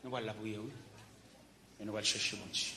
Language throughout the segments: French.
Nous allons la prier, oui. Et nous allons chercher mon Dieu.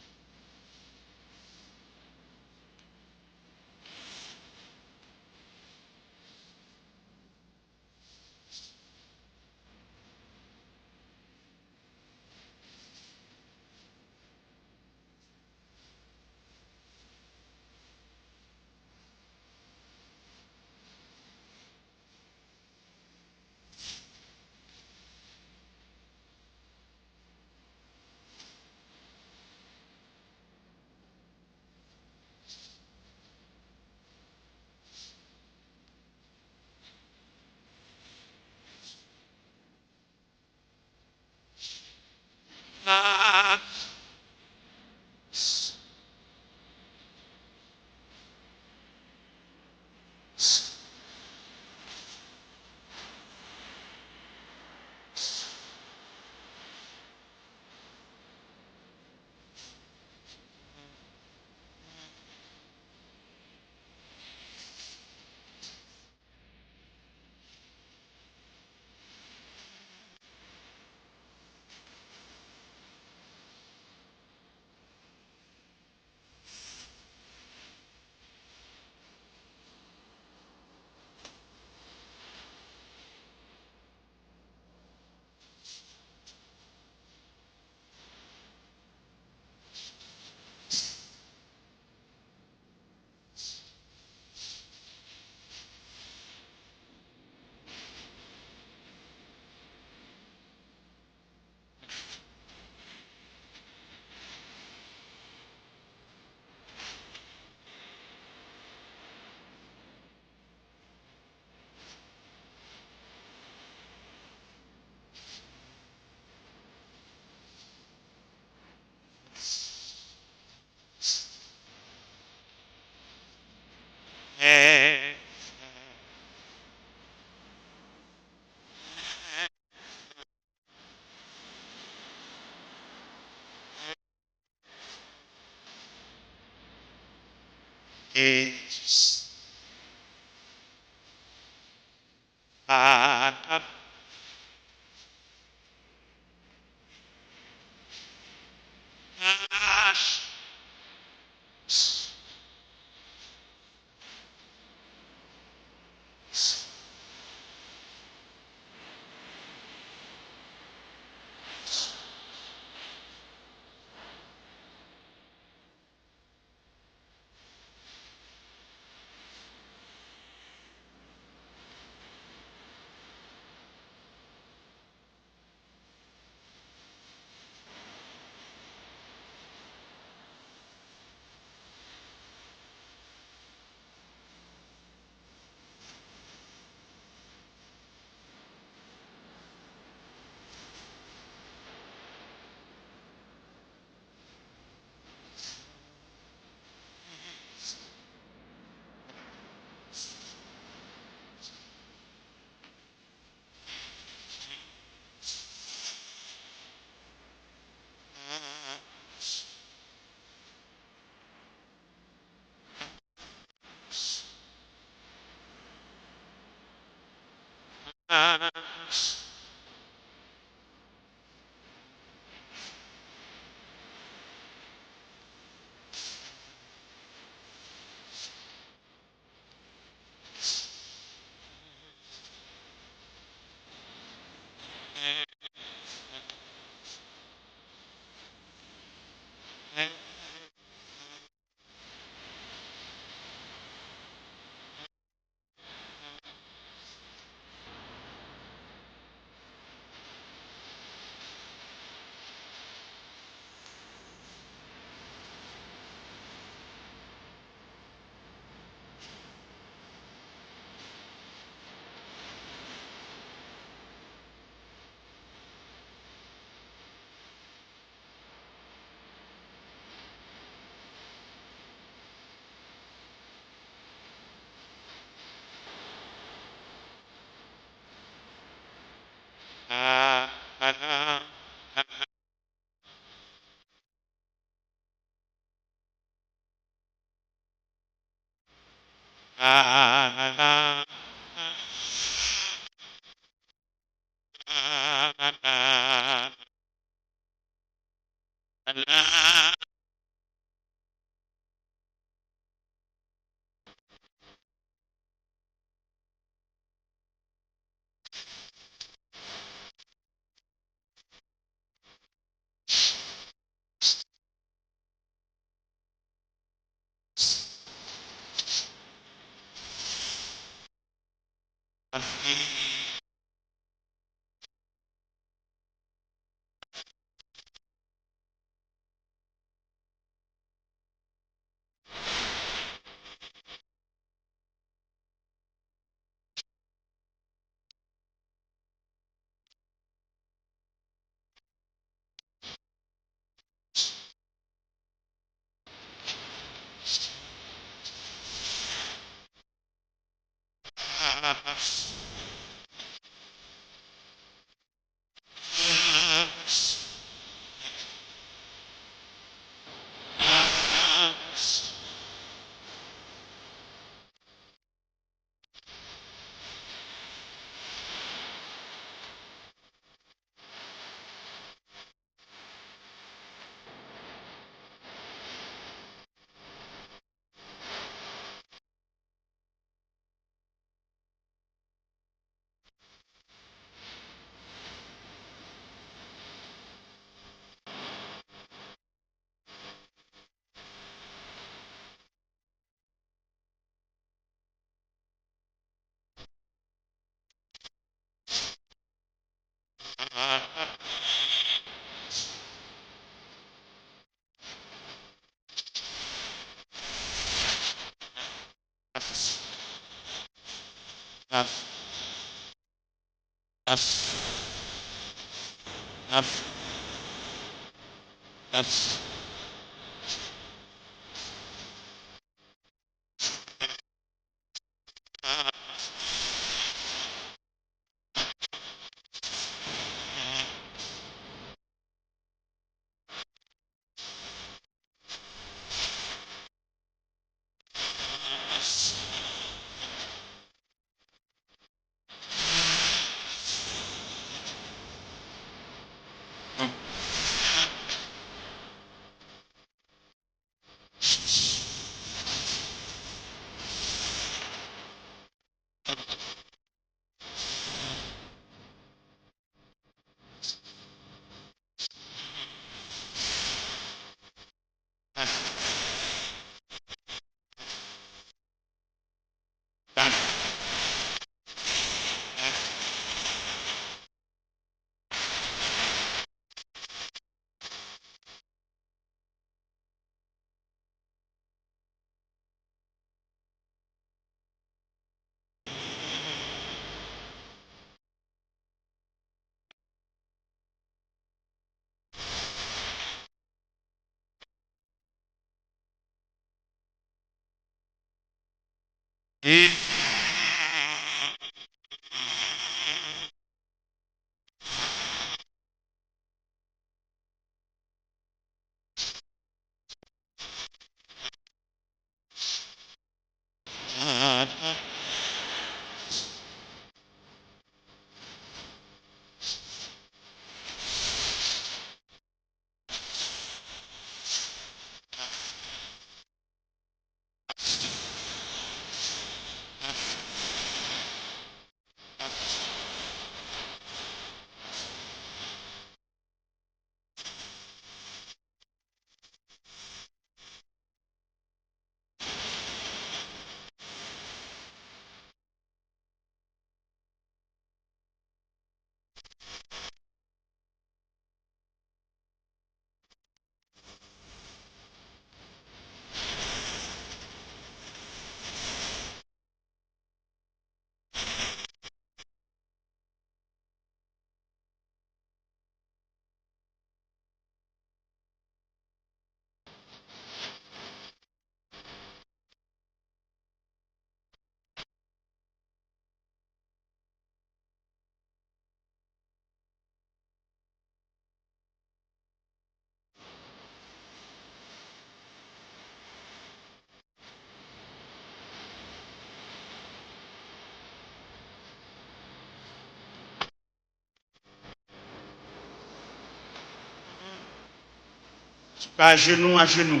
Pas genou à genou.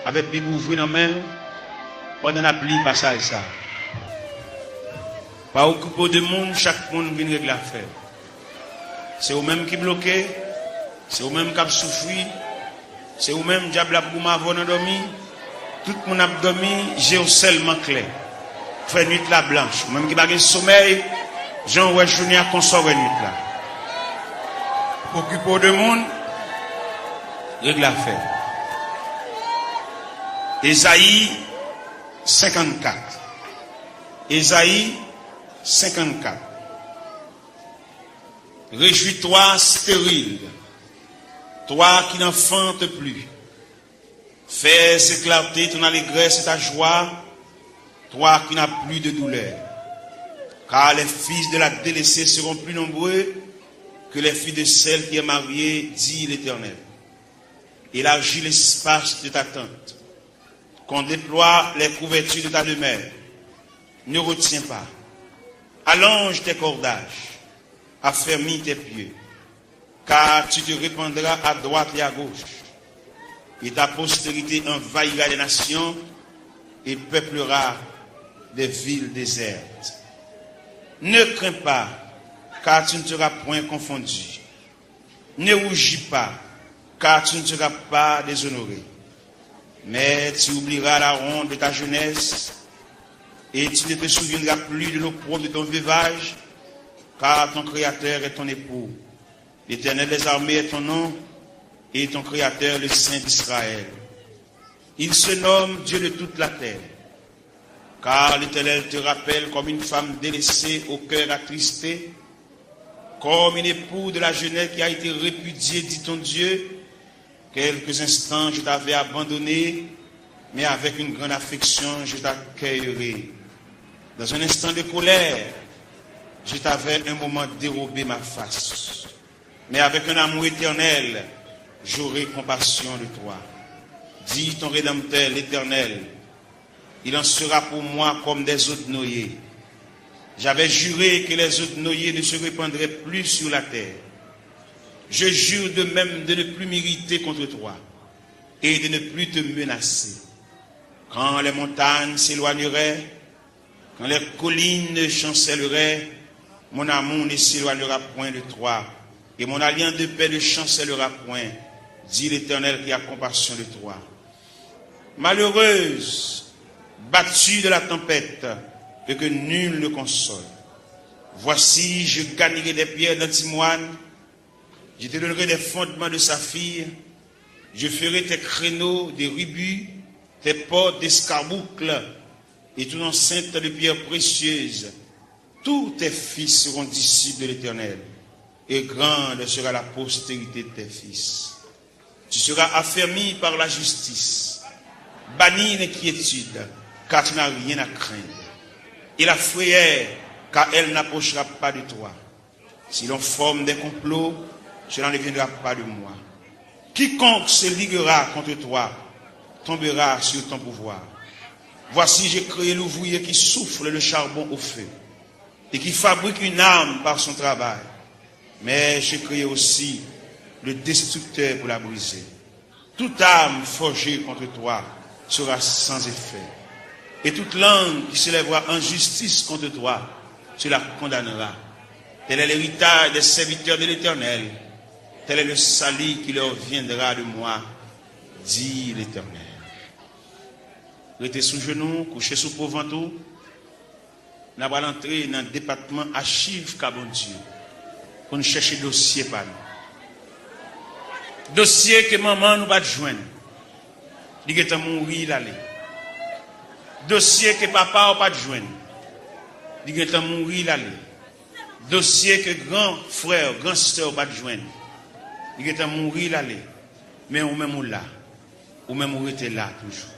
Avec Bible ouvert dans la main. Pendant la pluie, passage ça. Pas occupé de monde, chaque monde vient régler l'affaire. C'est eux-mêmes qui bloquent. C'est eux-mêmes qui souffrent. C'est eux-mêmes qui ont dormi. Tout le monde a dormi, j'ai seulement clair. Fait nuit la blanche. Même qui n'a pas de sommeil, Jean ouais journée à consort nuit là. Occupé de monde, règle l'affaire. Ésaïe 54. Ésaïe 54. Réjouis-toi stérile, toi qui n'enfantes plus. Fais éclater ton allégresse et ta joie, toi qui n'as plus de douleur. Car les fils de la délaissée seront plus nombreux que les filles de celle qui est mariée, dit l'Éternel. Élargis l'espace de ta tente, qu'on déploie les couvertures de ta demeure. Ne retiens pas. Allonge tes cordages, affermis tes pieds, car tu te répandras à droite et à gauche. Et ta postérité envahira les nations et peuplera des villes désertes. Ne crains pas, car tu ne seras point confondu. Ne rougis pas, car tu ne seras pas déshonoré. Mais tu oublieras la honte de ta jeunesse et tu ne te souviendras plus de l'opprobre de ton veuvage, car ton Créateur est ton époux. L'Éternel des armées est ton nom, et ton Créateur, le Saint d'Israël. Il se nomme Dieu de toute la terre, car l'Éternel te rappelle comme une femme délaissée au cœur attristé, comme une époux de la jeunesse qui a été répudiée, dit ton Dieu. Quelques instants je t'avais abandonné, mais avec une grande affection je t'accueillerai. Dans un instant de colère, je t'avais un moment dérobé ma face, mais avec un amour éternel, j'aurai compassion de toi. Dis ton Rédempteur, l'Éternel, il en sera pour moi comme des eaux de noyer. J'avais juré que les eaux de noyer ne se répandraient plus sur la terre. Je jure de même de ne plus m'irriter contre toi et de ne plus te menacer. Quand les montagnes s'éloigneraient, quand les collines chancelleraient, mon amour ne s'éloignera point de toi et mon alliance de paix ne chancellera point, dit l'Éternel qui a compassion de toi. Malheureuse, battue de la tempête, et que nul ne console. Voici, je gagnerai des pierres d'antimoine, je te donnerai des fondements de saphir, je ferai tes créneaux des rubis, tes portes d'escarboucles, et ton enceinte de pierres précieuses. Tous tes fils seront disciples de l'Éternel, et grande sera la postérité de tes fils. Tu seras affermi par la justice, banni l'inquiétude, car tu n'as rien à craindre. Et la frayeur, car elle n'approchera pas de toi. Si l'on forme des complots, cela ne viendra pas de moi. Quiconque se liguera contre toi tombera sur ton pouvoir. Voici, j'ai créé l'ouvrier qui souffle le charbon au feu et qui fabrique une arme par son travail. Mais j'ai créé aussi le destructeur pour la briser. Toute arme forgée contre toi sera sans effet. Et toute langue qui s'élèvera en justice contre toi, tu la condamneras. Tel est l'héritage des serviteurs de l'Éternel. Tel est le salut qui leur viendra de moi, dit l'Éternel. Restez sous genoux, couchez sous pauvre-ventou. Nous allons entrer dans le département archives Cabon Dieu pour nous chercher dossier par nous. Dossier que maman nous va joindre. Il est mourir l'aller. Dossier que papa n'a pas joindre. Il est mourir l'aller. Dossier que grand frère, grand sœur n'a pas joindre. Il est mourir l'aller. Mais ou même là. Ou même ou était là toujours.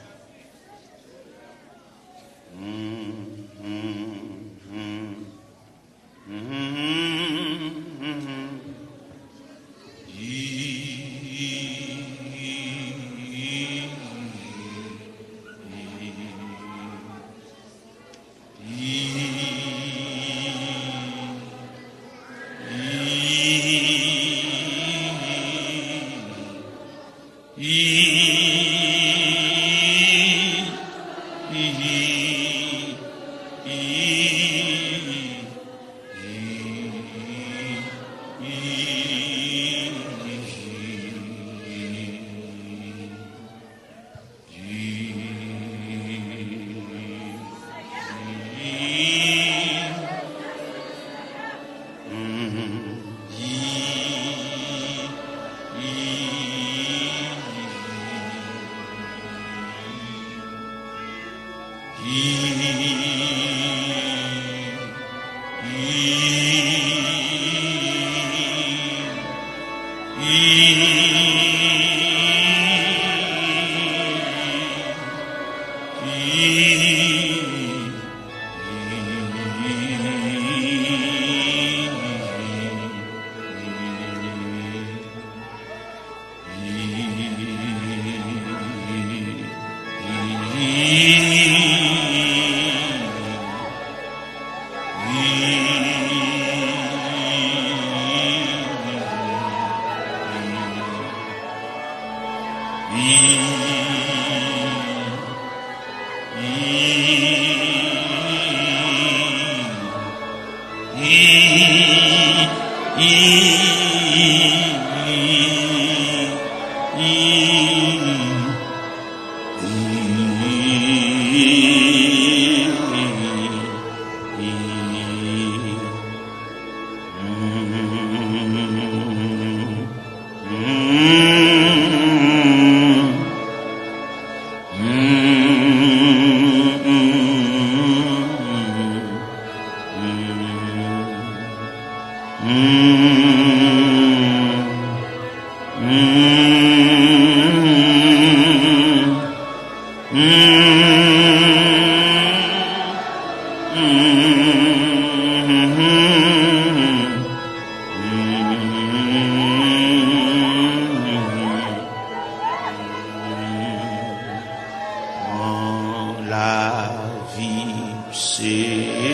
La vie c'est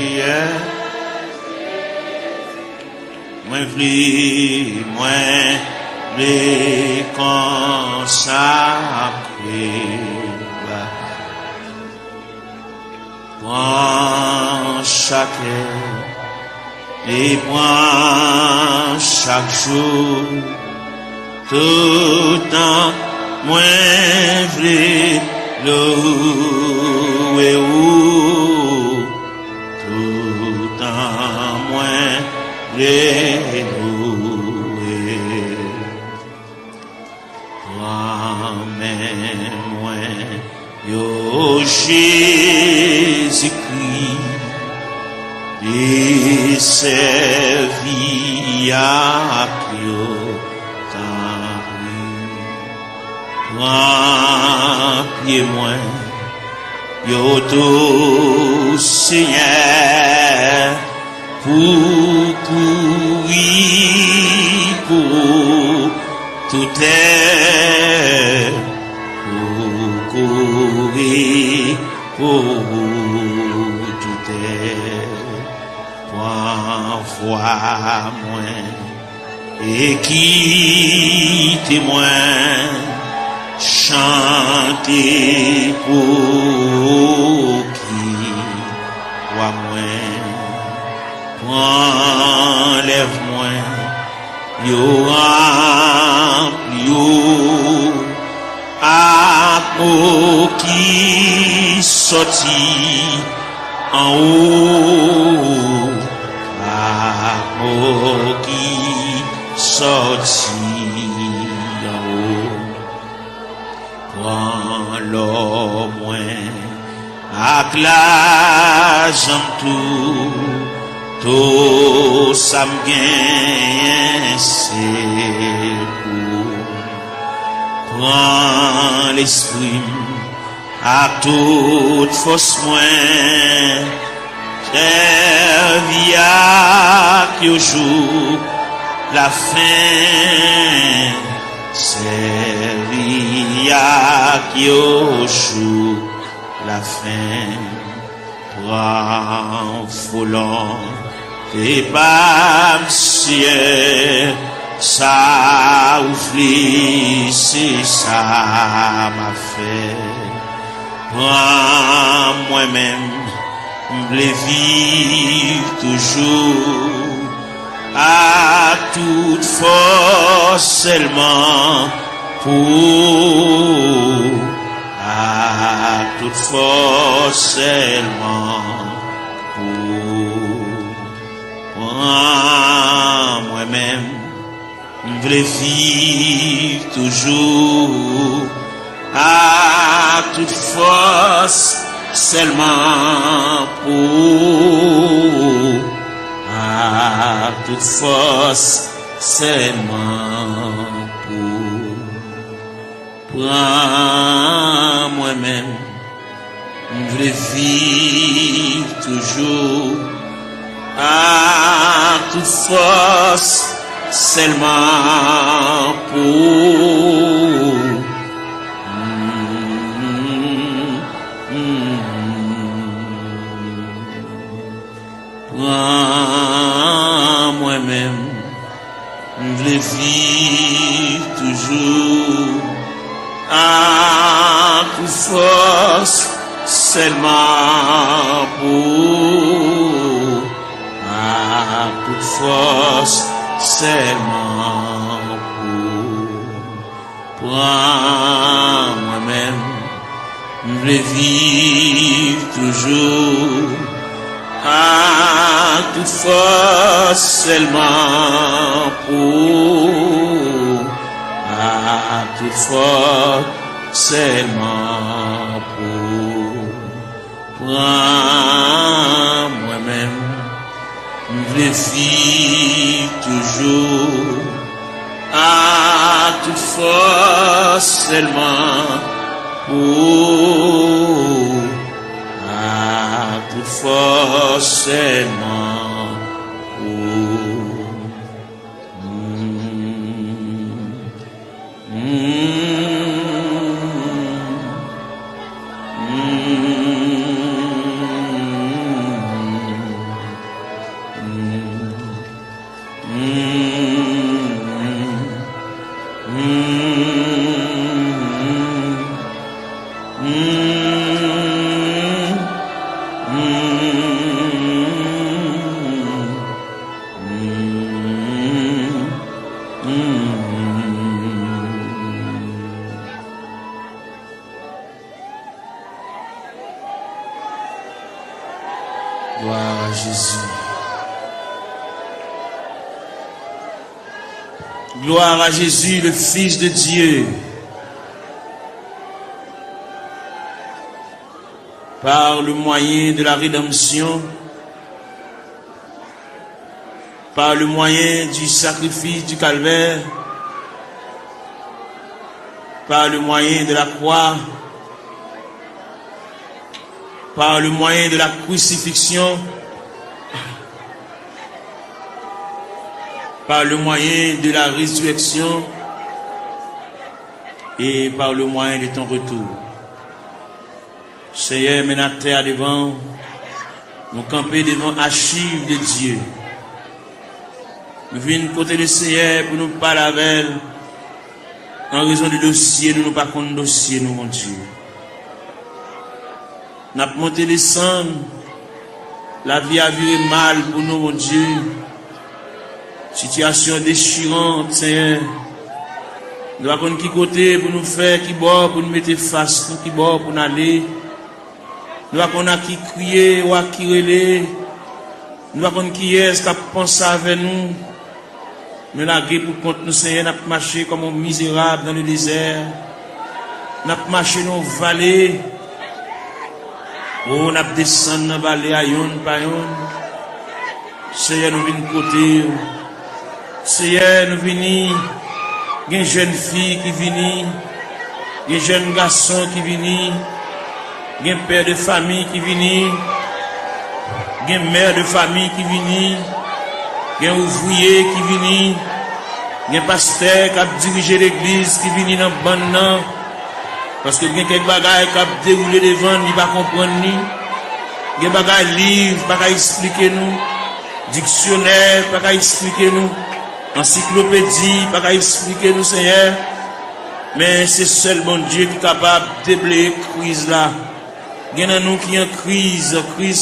moins consacré. Prends chaque heure et prends chaque jour, tout temps moins vrai louer ou tout temps moins vrai louer. Toi-même moins yo Jésus-Christ et servi à yo toi pied moins yo tout Seigneur pour courir pour tout est pour courir pour tout est fois moins et qui témoin chanter pour qui voit moins enlève moins yo à qui sorti en haut à qui sorti en haut. Prends l'homme moins avec la jambe tout ça me gagne c'est pour. Prends l'esprit à toute force moins servi à que jour la fin servi à que jour la fin. Prends volant et pas monsieur ça ouvri c'est ça m'a fait. Prends moi-même les vivre toujours à toute force seulement pour à toute force seulement pour moi-même, je veux vivre toujours à toute force, seulement pour, à toute force, seulement pour. Prends moi-même, je veux vivre toujours à toute force, seulement pour. Prends moi-même, je veux vivre toujours à toute force, seulement pour, à toute force, seulement pour. Prends moi-même, je veux vivre toujours à toute force, seulement pour, à toute force, seulement pour. Prends moi-même, je veux vivre toujours à toute force, seulement pour, à toute force, seulement pour. Gloire à Jésus. Gloire à Jésus, le Fils de Dieu. Par le moyen de la rédemption, par le moyen du sacrifice du calvaire, par le moyen de la croix, par le moyen de la crucifixion, par le moyen de la résurrection et par le moyen de ton retour. Seigneur, mets la terre devant, nous camper devant l'archive de Dieu. Nous venons côté le Seigneur pour nous parler avec elle. En raison du dossier, nous ne pas contre dossier, nous, mon Dieu. Nous avons monté les cendres. La vie a viré mal pour nous, mon Dieu. Situation déchirante, Seigneur. Nous avons qui côté pour nous faire, qui bord pour nous mettre face, qui bord pour nous aller. Nous avons qui crier ou qui relais. Nous avons qui est-ce qui a pensé avec nous. Mais la guerre pour contre nous, Seigneur, nous avons marché comme un misérable dans le désert. Nous avons marché dans les vallées. Oh, nous avons descendu dans la vallée à yon par yon. Seigneur, nous venons côté. Seigneur, nous venons. Il y a une jeune fille qui vient. Il y a un jeune garçon qui vient. Il y a un père de famille qui vient. Il y a une mère de famille qui vient. Il y a un ouvrier qui vient. Il y a un pasteur qui a dirigé l'église qui vient dans le banc. Parce que il y a quelques bagages qui a déroulé devant, il ne va pas comprendre. Il y a des bagages livres, il ne va pas expliquer nous. Dictionnaire, il ne va pas expliquer nous. Encyclopédie, il ne va pas expliquer nous, Seigneur. Mais c'est seul bon Dieu qui est capable de déblayer la crise là. Il y a nous qui ont crise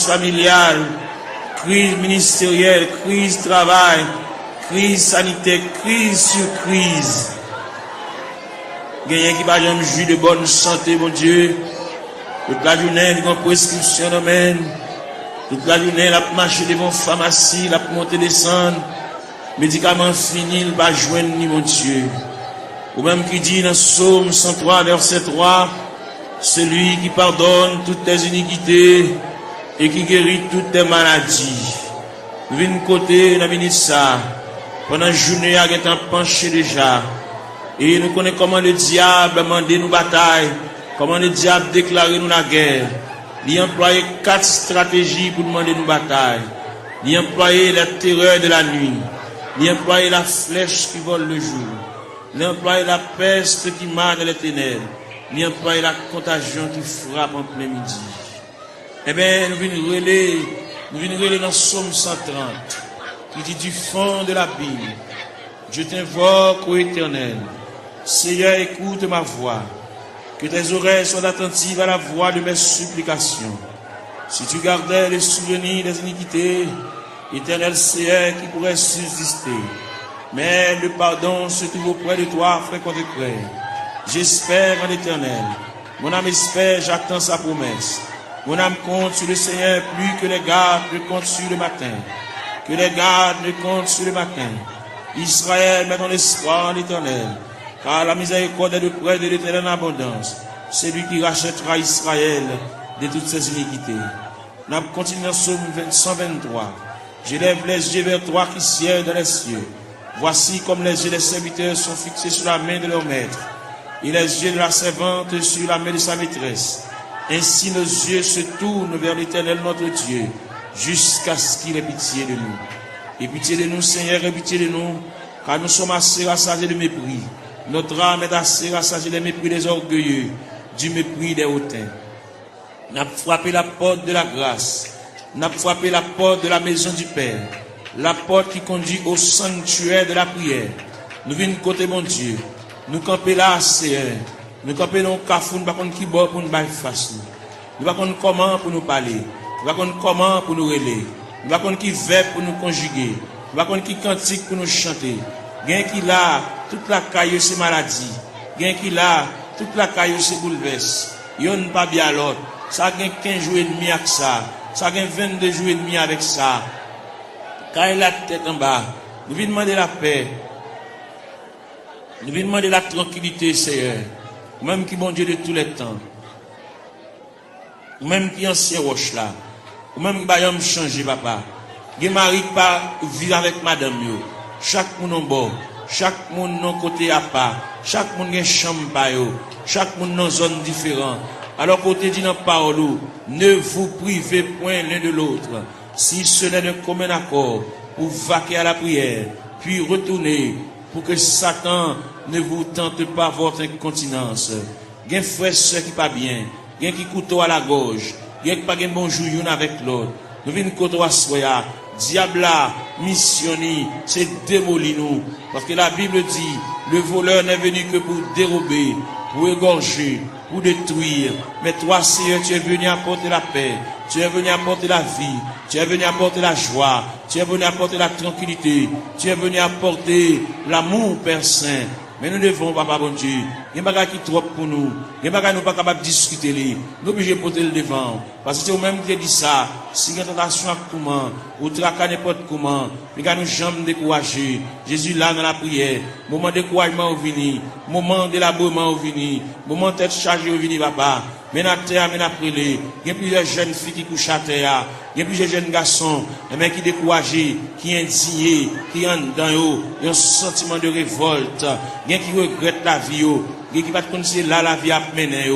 familiale, crise ministérielle, crise travail, crise sanitaire, crise sur crise. Il y a qui va jamais jouir de bonne santé, mon Dieu. Toute la journée, il y a une prescription d'amène. Toute la journée, il a marché devant la pharmacie, il a monté descendre. médicament fini, il va joindre ni mon Dieu. Ou même qui dit dans Psaume 103, verset 3, celui qui pardonne toutes tes iniquités et qui guérit toutes tes maladies. Nous venons côté, nous venons ça. Pendant la journée, il y a un penché déjà. Et nous connaissons comment le diable a demandé nous bataille, comment le diable a déclaré nous la guerre. Il a employé 4 stratégies pour demander nous bataille. Il a employé la terreur de la nuit. Il a employé la flèche qui vole le jour. Il a employé la peste qui marche dans les ténèbres. Il a employé la contagion qui frappe en plein midi. Eh bien, nous venons relayer dans Psaume 130, qui dit du fond de la Bible, je t'invoque, ô Éternel. Seigneur, écoute ma voix. Que tes oreilles soient attentives à la voix de mes supplications. Si tu gardais les souvenirs des iniquités, Éternel Seigneur, qui pourrait subsister. Mais le pardon se trouve auprès de toi, frère contre frère. J'espère en l'Éternel. Mon âme espère, j'attends sa promesse. Mon âme compte sur le Seigneur plus que les gardes ne comptent sur le matin. Que les gardes ne comptent sur le matin. Israël, met ton espoir en l'Éternel. Car la miséricorde est de près de l'Éternel en abondance. C'est lui qui rachètera Israël de toutes ses iniquités. Nous continuons dans Psaume 123. J'élève les yeux vers toi qui sièges dans les cieux. Voici comme les yeux des serviteurs sont fixés sur la main de leur maître, et les yeux de la servante sur la main de sa maîtresse. Ainsi nos yeux se tournent vers l'Éternel notre Dieu, jusqu'à ce qu'il ait pitié de nous. Et pitié de nous, Seigneur, et pitié de nous, car nous sommes assez rassasiés de mépris. Notre âme est assez rassasiée des mépris des orgueilleux, du mépris des hautains. N'a frappé la porte de la grâce, n'a frappé la porte de la maison du Père, la porte qui conduit au sanctuaire de la prière. Nous venons côté mon Dieu, nous camper là, Seigneur. Nous camper dans le cafou, nous ne savons pas qui bord pour nous battre face. Nous ne savons pas comment pour nous parler, nous ne savons pas comment pour nous relayer, nous ne savons pas qui verbe pour nous conjuguer, nous ne savons pas qui cantique pour nous chanter. Gain qui là, toute la caille c'est maladie. Gain qui là, toute la caille c'est bouleverse. Yon pas bien l'autre. Ça gagne 15 jours et demi avec ça. Ça gagne 22 jours et demi avec ça. Quand il a la tête en bas, nous venons demander la paix. Nous venons demander la tranquillité, Seigneur. Même qui bon Dieu de tous les temps. Même qui ancien roche là. Même qui va me changer, papa. Qui mari pas vivre avec madame yo. Chaque monde en bas. Chaque monde dans côté à part. Chaque monde a une chambre par yo. Chaque monde dans une zone différente. Alors côté dit dans la parole, ne vous privez point l'un de l'autre. Si ce n'est de commun accord, pour vaquer à la prière, puis retourner, pour que Satan ne vous tente pas votre incontinence. Gen frère soeur qui pas bien, gen qui couteau à la gorge, gen qui pas gen bonjour yon avec l'autre. Nous venons couteau à soya, diable là, missionné, c'est démolir nous. Parce que la Bible dit, le voleur n'est venu que pour dérober, pour égorger, pour détruire. Mais toi, Seigneur, tu es venu apporter la paix, tu es venu apporter la vie, tu es venu apporter la joie, tu es venu apporter la tranquillité, tu es venu apporter l'amour, Père Saint. Mais nous devons, papa bon Dieu, il y a des bagages qui trop pour nous, il y a des bagages qui nous pas capables de discuter, nous obligés de porter le devant. Parce que c'est vous-même qui dit ça, si il y a une tentation à comment, ou traquer n'importe comment, mais nous jamais décourager. Jésus là dans la prière, moment de découragement au vini, moment d'élaboration au vini, moment de tête chargée au vini, papa. Mais dans la terre, mais après il y a plusieurs jeunes filles qui couchent à terre, il y a plusieurs jeunes garçons, mais qui découragés, qui indignés, qui ont dans eux, un sentiment de révolte, il y a qui regrettent la vie, il y a qui ne connaissent pas là la vie à mener,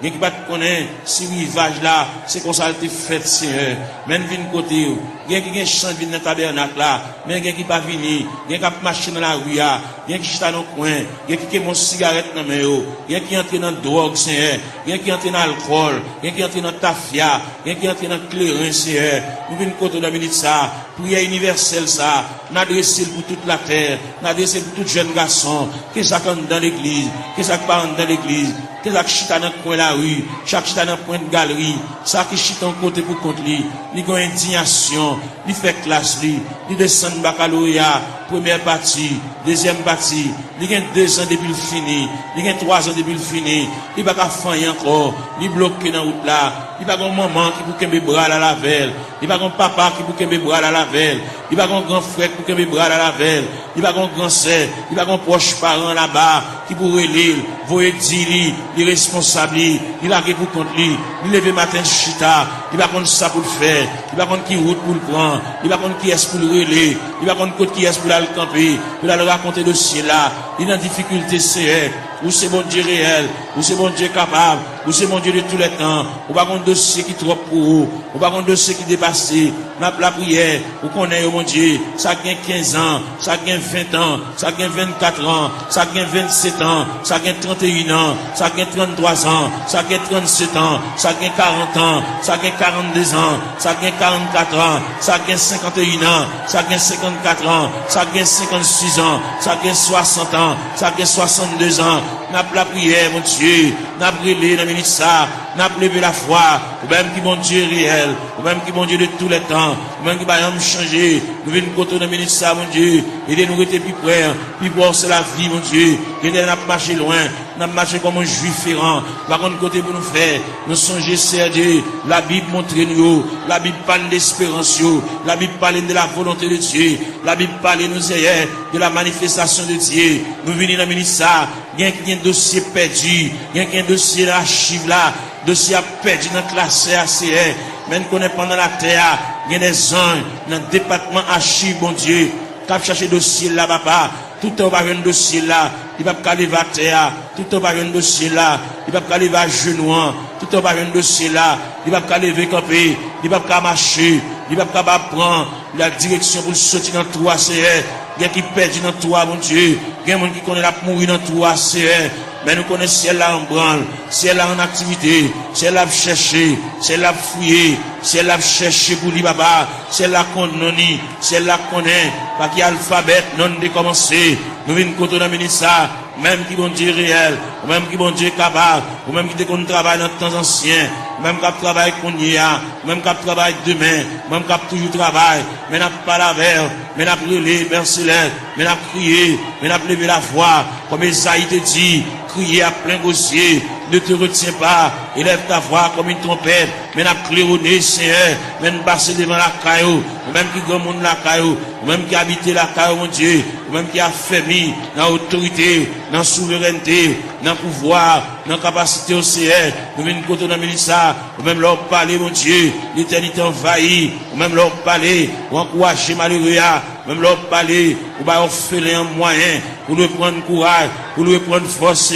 il y a qui ne connaissent pas ce rivage là, c'est comme ça que fait, Seigneur. Mais nous venons côté, il y a qui chante dans le tabernacle là, mais il y a qui pas venir, il y a qui marche dans la rue, il y a qui chante dans le coin, il y a qui mon cigarette dans la main, il y a qui entre dans la drogue, Seigneur, il y a qui entre dans l'alcool, il y a qui entre dans la tafia, il y a qui entre dans le clairin, Seigneur. Nous venons côté de la minute ça, prière universelle ça, n'adresser pour toute la terre, n'adresser pour tout jeune garçon, que ça compte dans l'église, que ça parle dans l'église. que chaque chita dans coin la rue, chaque chita dans point de galerie, ça qui chita en côté pour contre lui, il a indignation, il fait classe lui, il descend baccalauréat, première partie, deuxième partie, il a 2 ans depuis le fini, il a 3 ans depuis le fini, il va pas faire encore, il bloqué dans route là, il va pas maman qui pour qu'un bras à la velle, il va pas papa qui pour qu'un bras à la velle, il va pas grand frère pour qu'un bras à la velle, il va pas grand sœur, il va pas proche parent là-bas qui pour l'île, voyer dire il responsable, il a pour contre lui, il lever matin chita, il va contre ça pour le faire, il va contre qui route pour le prendre, il va contre qui est pour le relais, il va contre qui est pour aller camper, pour aller raconter le ciel là, il a une difficulté c'est ou c'est bon Dieu réel, ou c'est bon Dieu capable, ou c'est bon Dieu de tous les temps, ou pas un dossier qui trop pour vous, ou pas un dossier qui dépasse, n'a la prière, ou connaît mon Dieu, ça gagne 15 ans, ça gagne 20 ans, ça gagne 24 ans, ça gagne 27 ans, ça gagne 31 ans, ça gagne 33 ans, ça gagne 37 ans, ça gagne 40 ans, ça gagne 42 ans, ça gagne 44 ans, ça gagne 51 ans, ça gagne 54 ans, ça gagne 56 ans, ça gagne 60 ans, ça gagne 62 ans, n'a la prière, mon Dieu, n'a brûlé dans minute ça, n'a levé la foi, ou même qui bon Dieu réel, ou même qui bon Dieu de tous les temps, ou même qui va me changer, nous venons côté dans minute ça, mon Dieu, et nous rester plus près, puis voir c'est la vie, mon Dieu, et nous n'a marché loin, n'a marché comme un juif errant, par contre côté pour nous faire, nous songer c'est Dieu, la Bible montre nous, la Bible parle d'espérance, la Bible parle de la volonté de Dieu, la Bible parle nous hier de la manifestation de Dieu, nous venons dans minute ça, il y a un dossier perdu, il y a un dossier d'archive là, dossier perdu dans la classe ACR, même qu'on est pendant la terre, il y a des anges dans le département archive, bon Dieu, qui a cherché dossier là, papa, tout le temps va un dossier là, il va pas aller à terre, tout le temps va un dossier là, il va pas aller à genoux, tout le temps va un dossier là, il va pas lever camper, il va pas marcher, il va pas prendre la direction pour sortir dans le trou ACR, il y a qui perdu dans le trou, mon Dieu, il y a des gens qui connaissent la mourir dans le trou ACR. Mais nous connaissons celle-là en branle, celle-là en activité, celle-là chercher, celle-là fouiller, celle-là chercher pour lui papa, celle-là qu'on non, celle-là qu'on est, pas qu'il y a alphabet non décommencé. Nous venons côté dans ministre ça, même qui bon Dieu réel, ou même qui bon Dieu capable, ou même qui te travaille dans le temps ancien, même qui travaille qu'on y a, même qui travaille demain, même qui toujours travaille, mais n'a pas la verre, mais n'a brûlé, Père Céleste, mais n'a crié, mais n'a levé la voix, comme Esaïe te dit, crier à plein gosier, ne te retiens pas, élève ta voix comme une trompette, mais n'a claironné, Seigneur, même passer devant la caillou, même qui grand monde la caillou, même qui habite la caillou, mon Dieu, même qui a fermé dans l'autorité, dans la souveraineté, dans le pouvoir, dans la capacité au Seigneur, nous venons côté dans le ministère, ou même leur parler, mon Dieu, l'éternité envahie, ou même leur parler, ou encourager malheureux, même leur parler, ou bah offrir un moyen, pour lui prendre courage, pour lui prendre force,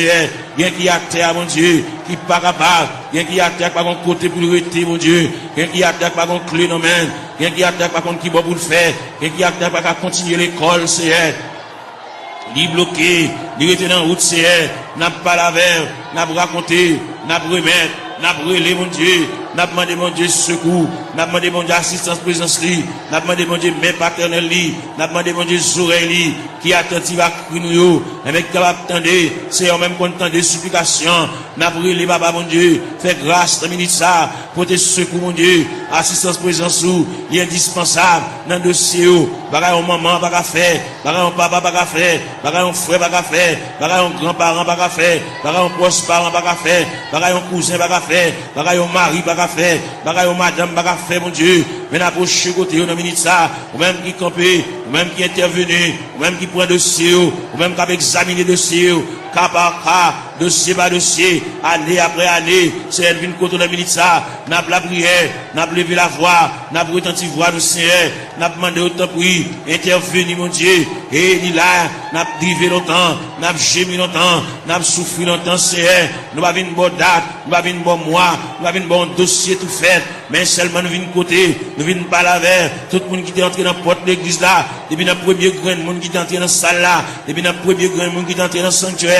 bien qu'il y a terre, mon Dieu, qui pas capable, bien qu'il y a terre, pas qu'on côté pour le rester, mon Dieu, bien qu'il y a terre, pas qu'on clé dans main, bien qu'il y a terre, pas qu'on qui va pour le faire, bien qu'il y a terre, pas qu'à continuer l'école, c'est ni bloqué, ni rester dans la route, c'est n'a pas la verre, n'a pas raconté, n'a pas remettre, n'a pas relé, mon Dieu, n'a pas demandé, mon Dieu, secours, n'a pas demandé, mon Dieu, assistance, présence, n'a pas demandé, mon Dieu, main paternelle, n'a pas demandé, mon Dieu, oreilles, qui attentive à crier, et mec, capable d'attendre, c'est en même content des supplications, n'a pas relé, papa, mon Dieu, fais grâce, dans minute ça, pour tes secours, mon Dieu, assistance, présence, il est indispensable, dans le dossier, bagaille, maman, pas qu'à faire, bagaille, papa, pas qu'à faire, bagaille, frère, pas qu'à faire, bagaille, grand-parent, pas qu'à faire, bagaille, proche parent, pas qu'à faire, bagaille, cousin, pas qu'à faire, bagaille, mari, pas qu'à faire, bagaille, madame, pas qu'à faire, mon Dieu, mais n'approche côté, dans minute ça, ou même qui campé, ou même qui intervenu, ou même qui prend dossier, ou même qui a examiné dossier, cas par cas, dossier par dossier, année après année, c'est elle vient côté dans minute ça, n'a pas la prière, n'a pas levé la voix, n'a pas retenti voix du Seigneur, n'a pas demandé autant pour intervenir, mon Dieu, et il là, n'a pas drivé longtemps, n'a pas gémi longtemps, n'a pas souffert longtemps, Seigneur, nous pas une bonne date, nous pas une bonne mois, nous pas une bon dossier tout fait, mais seulement nous venons côté, nous venons pas la vers, tout le monde qui est entré dans la porte de l'église là, depuis le premier grand monde qui est entré dans la salle là, depuis le premier grand monde qui est entré dans le sanctuaire,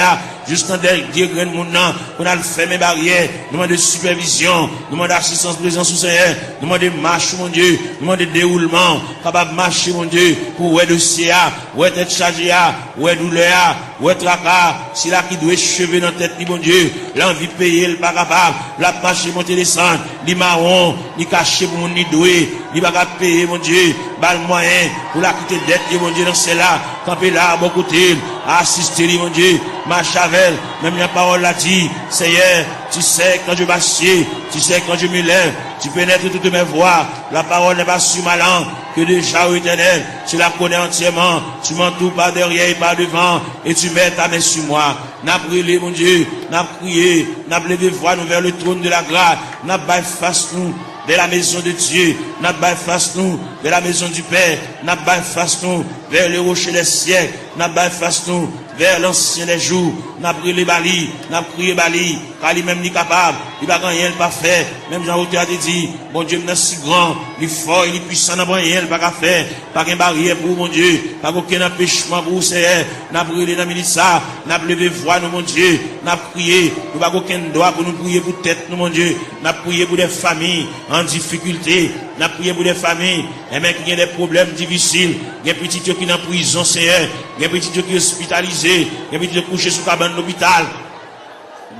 jusqu'en dernier grain de monde, on a fait mes barrières, nous demandons de supervision, nous demandons d'assistance présence au Seigneur, nous demandons de marche, mon Dieu, nous demandons de déroulement, capable de marcher, mon Dieu, pour où est dossier, où est tête chargée, où est douleur, où est tracas, si là qui doit cheveux dans la tête, mon Dieu, l'envie de payer, le pas capable, la marcher, monter, descendre, ni marron, ni caché pour mon ni doué, ni pas capable payer, mon Dieu, bal moyen, pour la quitter dette, mon Dieu, dans celle-là, camper là, bon côté, assister, mon Dieu, marche avec, même la parole l'a dit, Seigneur, tu sais quand je m'assieds, tu sais quand je me lève, tu pénètres toutes mes voies, la parole n'est pas sur ma langue, que déjà, ô Éternel, tu la connais entièrement, tu m'entoures par derrière et par devant, et tu mets ta main sur moi. N'a brûlé, mon Dieu, n'a prié, n'a levé voix nous vers le trône de la grâce, n'a baillé face nous vers la maison de Dieu, n'a baillé face nous vers la maison du Père, n'a baillé face nous vers le rocher des siècles, n'a baillé face nous vers l'ancien des jours, n'a brûlé Bali, n'a prié Bali, car lui-même n'est capable, il va rien pas faire, même Jean-Auteur a dit, bon Dieu, il est si grand, il est fort, il est puissant, n'a rien pas faire, pas qu'une barrière pour mon Dieu, pas aucun empêchement pour Seigneur, n'a brûlé dans le ministère, n'a levé voix, nous, mon Dieu, n'a prié, nous pas aucun droit pour nous prier pour tête, nous, mon Dieu, n'a prié pour des familles en difficulté, n'a prié pour des familles, et même qui ont des problèmes difficiles, il y a des petits qui sont en prison, Seigneur, il y a des petits qui sont hospitalisés, il y a des petits qui sont couchés sous cabane d'hôpital,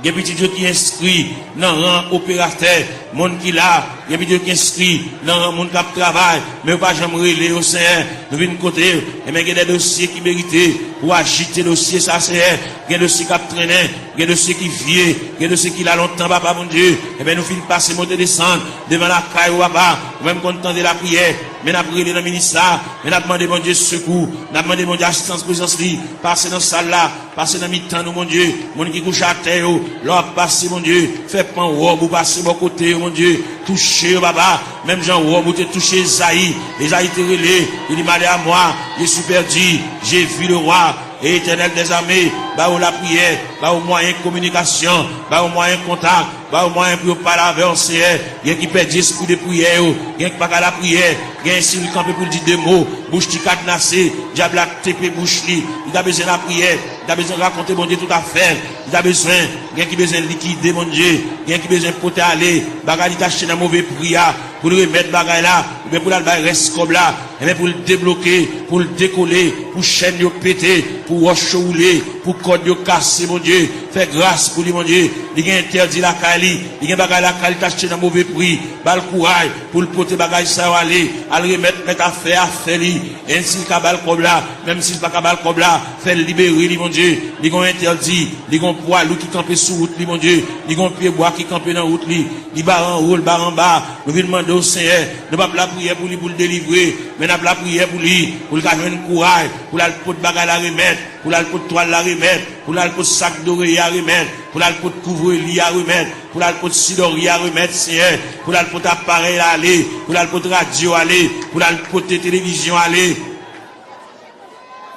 il y a des petits qui sont inscrits dans le rang opérateur, monde qui là, il y a des petits qui sont inscrits dans le rang monde qui travaille, mais pas jamais relé au Seigneur, nous venons côté, et même il y a des dossiers qui méritent pour agiter le dossier, ça Seigneur, il y a des dossiers qui traînent, il y a des dossiers qui viennent, il y a des dossiers qui là longtemps, papa mon Dieu, et bien nous finissons passer, monter, descendre, devant la caille, papa, même content de la prière, mais n'a prié dans le ministère, mais n'a demandé mon Dieu secours, n'a demandé mon Dieu assistance présence, passer dans la salle là, passer dans le mi-temps, mon Dieu, mon qui couche à terre, l'or passer, mon Dieu, fait pan robe ou passer bon côté, mon Dieu, toucher, papa, même Jean robe ou te toucher Esaïe, Esaïe te relé, il dit, malé à moi, je suis perdu, j'ai vu le roi, et Éternel des armées, bah, la prière, bah, au moyen de communication, bah, au moyen de contact, bah, au moyen pour parler avec le Seigneur, il y a qui perd 10 coups de prière, il y a qui pas qu'à la prière, il y a un signe campé pour dire deux mots, bouche qui cadenassé, diable TP bouche li, il a besoin de la prière, il a besoin de raconter mon Dieu tout à fait, il a besoin, il y a qui besoin de liquider mon Dieu, il y a qui besoin de porter aller, bagarre d'acheter dans mauvais prix, pour le remettre bagarre là, mais pour la reste comme là, et bien pour le débloquer, pour le décoller, pour chaîne de péter, pour rochouler, pour code de casser, mon Dieu, fais grâce pour lui, mon Dieu, il a interdit la Kali, il y a bagarre la Kali t'acheter dans mauvais prix, bal courage, pour le porter bagarre ça aller, à le remettre, mettre à faire lui, ainsi qu'à bal comme là, même s'il pas qu'à bal comme là, fait libérer lui, mon Dieu, il a interdit, il a poids, lui qui campait sous route, lui, mon Dieu, il a pied bois qui campait dans route, lui, il barre en haut, le barre en bas, nous venons demander au Seigneur, ne pas la prière pour lui, pour le délivrer, mais n'a pas la prière pour lui, pour le gagner un courage, pour la pot de bagarre la remettre, pour la pot de toile la remettre, pour la pot de sac d'oreille à remettre, pour la pot de couvre-lit à remettre, pour la pot de sidori à remettre, Seigneur, pour la pot d'appareil à aller, pour la pot de radio à aller, pour la pot de télévision à aller,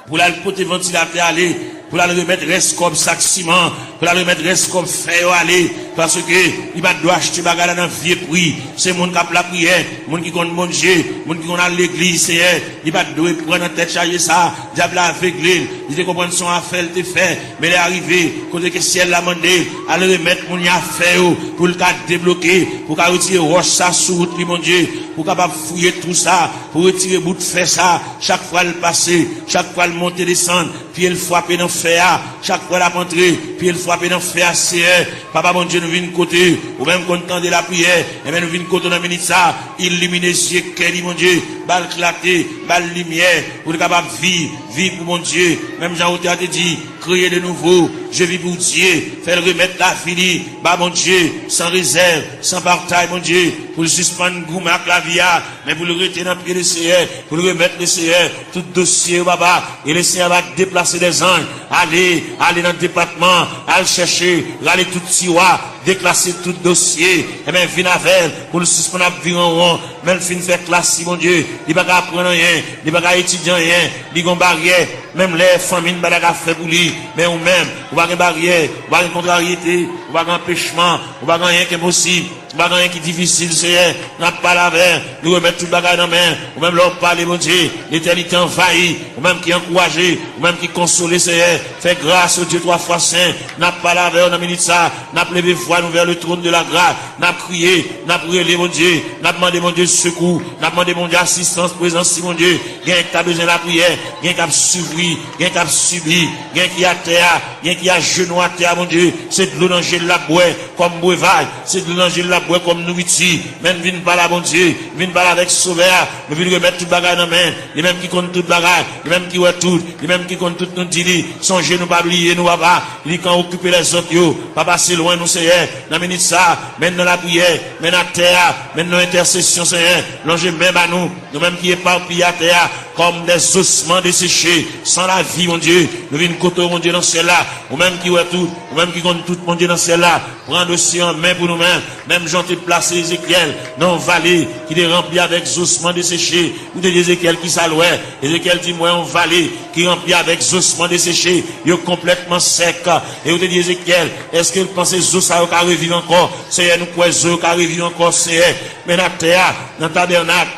pour la pot de ventilateur à aller, pour la remettre reste comme sac ciment, pour la remettre reste comme fer à aller, parce que il va doit acheter bagarre dans vieux prix, c'est mon qui a la prière, mon qui compte manger, mon qui compte à l'église, Seigneur, il va devoir prendre en tête charger ça, diable aveuglé, il te comprend son affaire, te fait, mais il est arrivé, côté que ciel l'a demandé, à le remettre mon affaire, pour le cas débloquer, pour qu'à retirer roche ça sous route, mon Dieu, pour capable fouiller tout ça, pour retirer bout de fer ça, chaque fois le passer, chaque fois le monter, descendre, puis il frapper dans fer, chaque fois la rentrer, puis il frapper dans fer, Seigneur, papa mon Dieu, nous venons côté, ou même content de la prière, et bien nous venons côté dans le ministère, illuminer les yeux, mon Dieu, balle clarté, balle lumière, pour être capable de vivre pour mon Dieu, même Jean-Auteur a dit, créer de nouveau, je vis pour Dieu, faire remettre la fini, bah mon Dieu, sans réserve, sans partage, mon Dieu, pour le suspendre gourmet avec la vie, mais pour le retirer dans le pied du Seigneur, pour le remettre le Seigneur, tout dossier, papa, et le Seigneur va déplacer des anges, aller dans le département, aller chercher, aller tout tiroir, déclasser tout dossier, et bien, venir avec, pour le suspendre à vivre en rond, même fin faire classe, mon Dieu, il va pas apprendre rien, il va pas étudier rien, il va pas barrière, même les familles, il va pas faire pour lui, mais ou même, ou pas une barrière, ou pas une contrariété, ou pas un empêchement, ou pas rien qui est possible, Bagaille qui difficile, Seigneur, n'a pas la veine, nous remettre tout bagaille dans la main, ou même leur parler, mon Dieu, l'éternité envahie, ou même qui encourage, ou même qui console, Seigneur, fait grâce au Dieu 3 fois saint, n'a pas la veine, on a mis ça, n'a levé foi nous vers le trône de la grâce, n'a crié, n'a prié, mon Dieu, n'a demandé, mon Dieu, secours, n'a demandé, mon Dieu, assistance, présence, si mon Dieu, gain qui a besoin de la prière, gain qui a suivi, gain qui a subi, gain qui a terre, gain qui a genou à terre, mon Dieu, c'est de l'eau dans la boue, comme breuvage, c'est de l'eau dans la boue, comme nourriture, même viens pas là, mon Dieu, viens pas là avec sauveur, mais viens remettre tout bagage dans la main, les mêmes qui comptent tout bagage, les mêmes qui voient tout, les mêmes qui comptent tout nous dit, songez nous pas oublier, nous papa, ils quand occuper les autres, yo, pas passer loin, nous, Seigneur, dans minute ça, maintenant la prière, maintenant la terre, maintenant l'intercession, Seigneur, l'ange même à nous, nous-mêmes qui éparpillés à terre, comme des ossements desséchés, sans la vie, mon Dieu, nous venons côté, mon Dieu, dans celle-là, ou même qui voit tout, ou même qui compte tout, mon Dieu, dans celle-là, prendre aussi en main pour nous-mêmes, même j'en t'ai placé Ézéchiel, dans vallée, qui est rempli avec ossements desséchés, ou de Ézéchiel qui s'allouait, Ézéchiel dit, moi, en vallée, qui est rempli avec ossements desséchés, il est complètement sec, et vous dit Ézéchiel, est-ce que vous pensez que ça va revivre encore, Seigneur, nous croyons que ça va revivre encore, Seigneur, mais dans la terre, dans le tabernacle,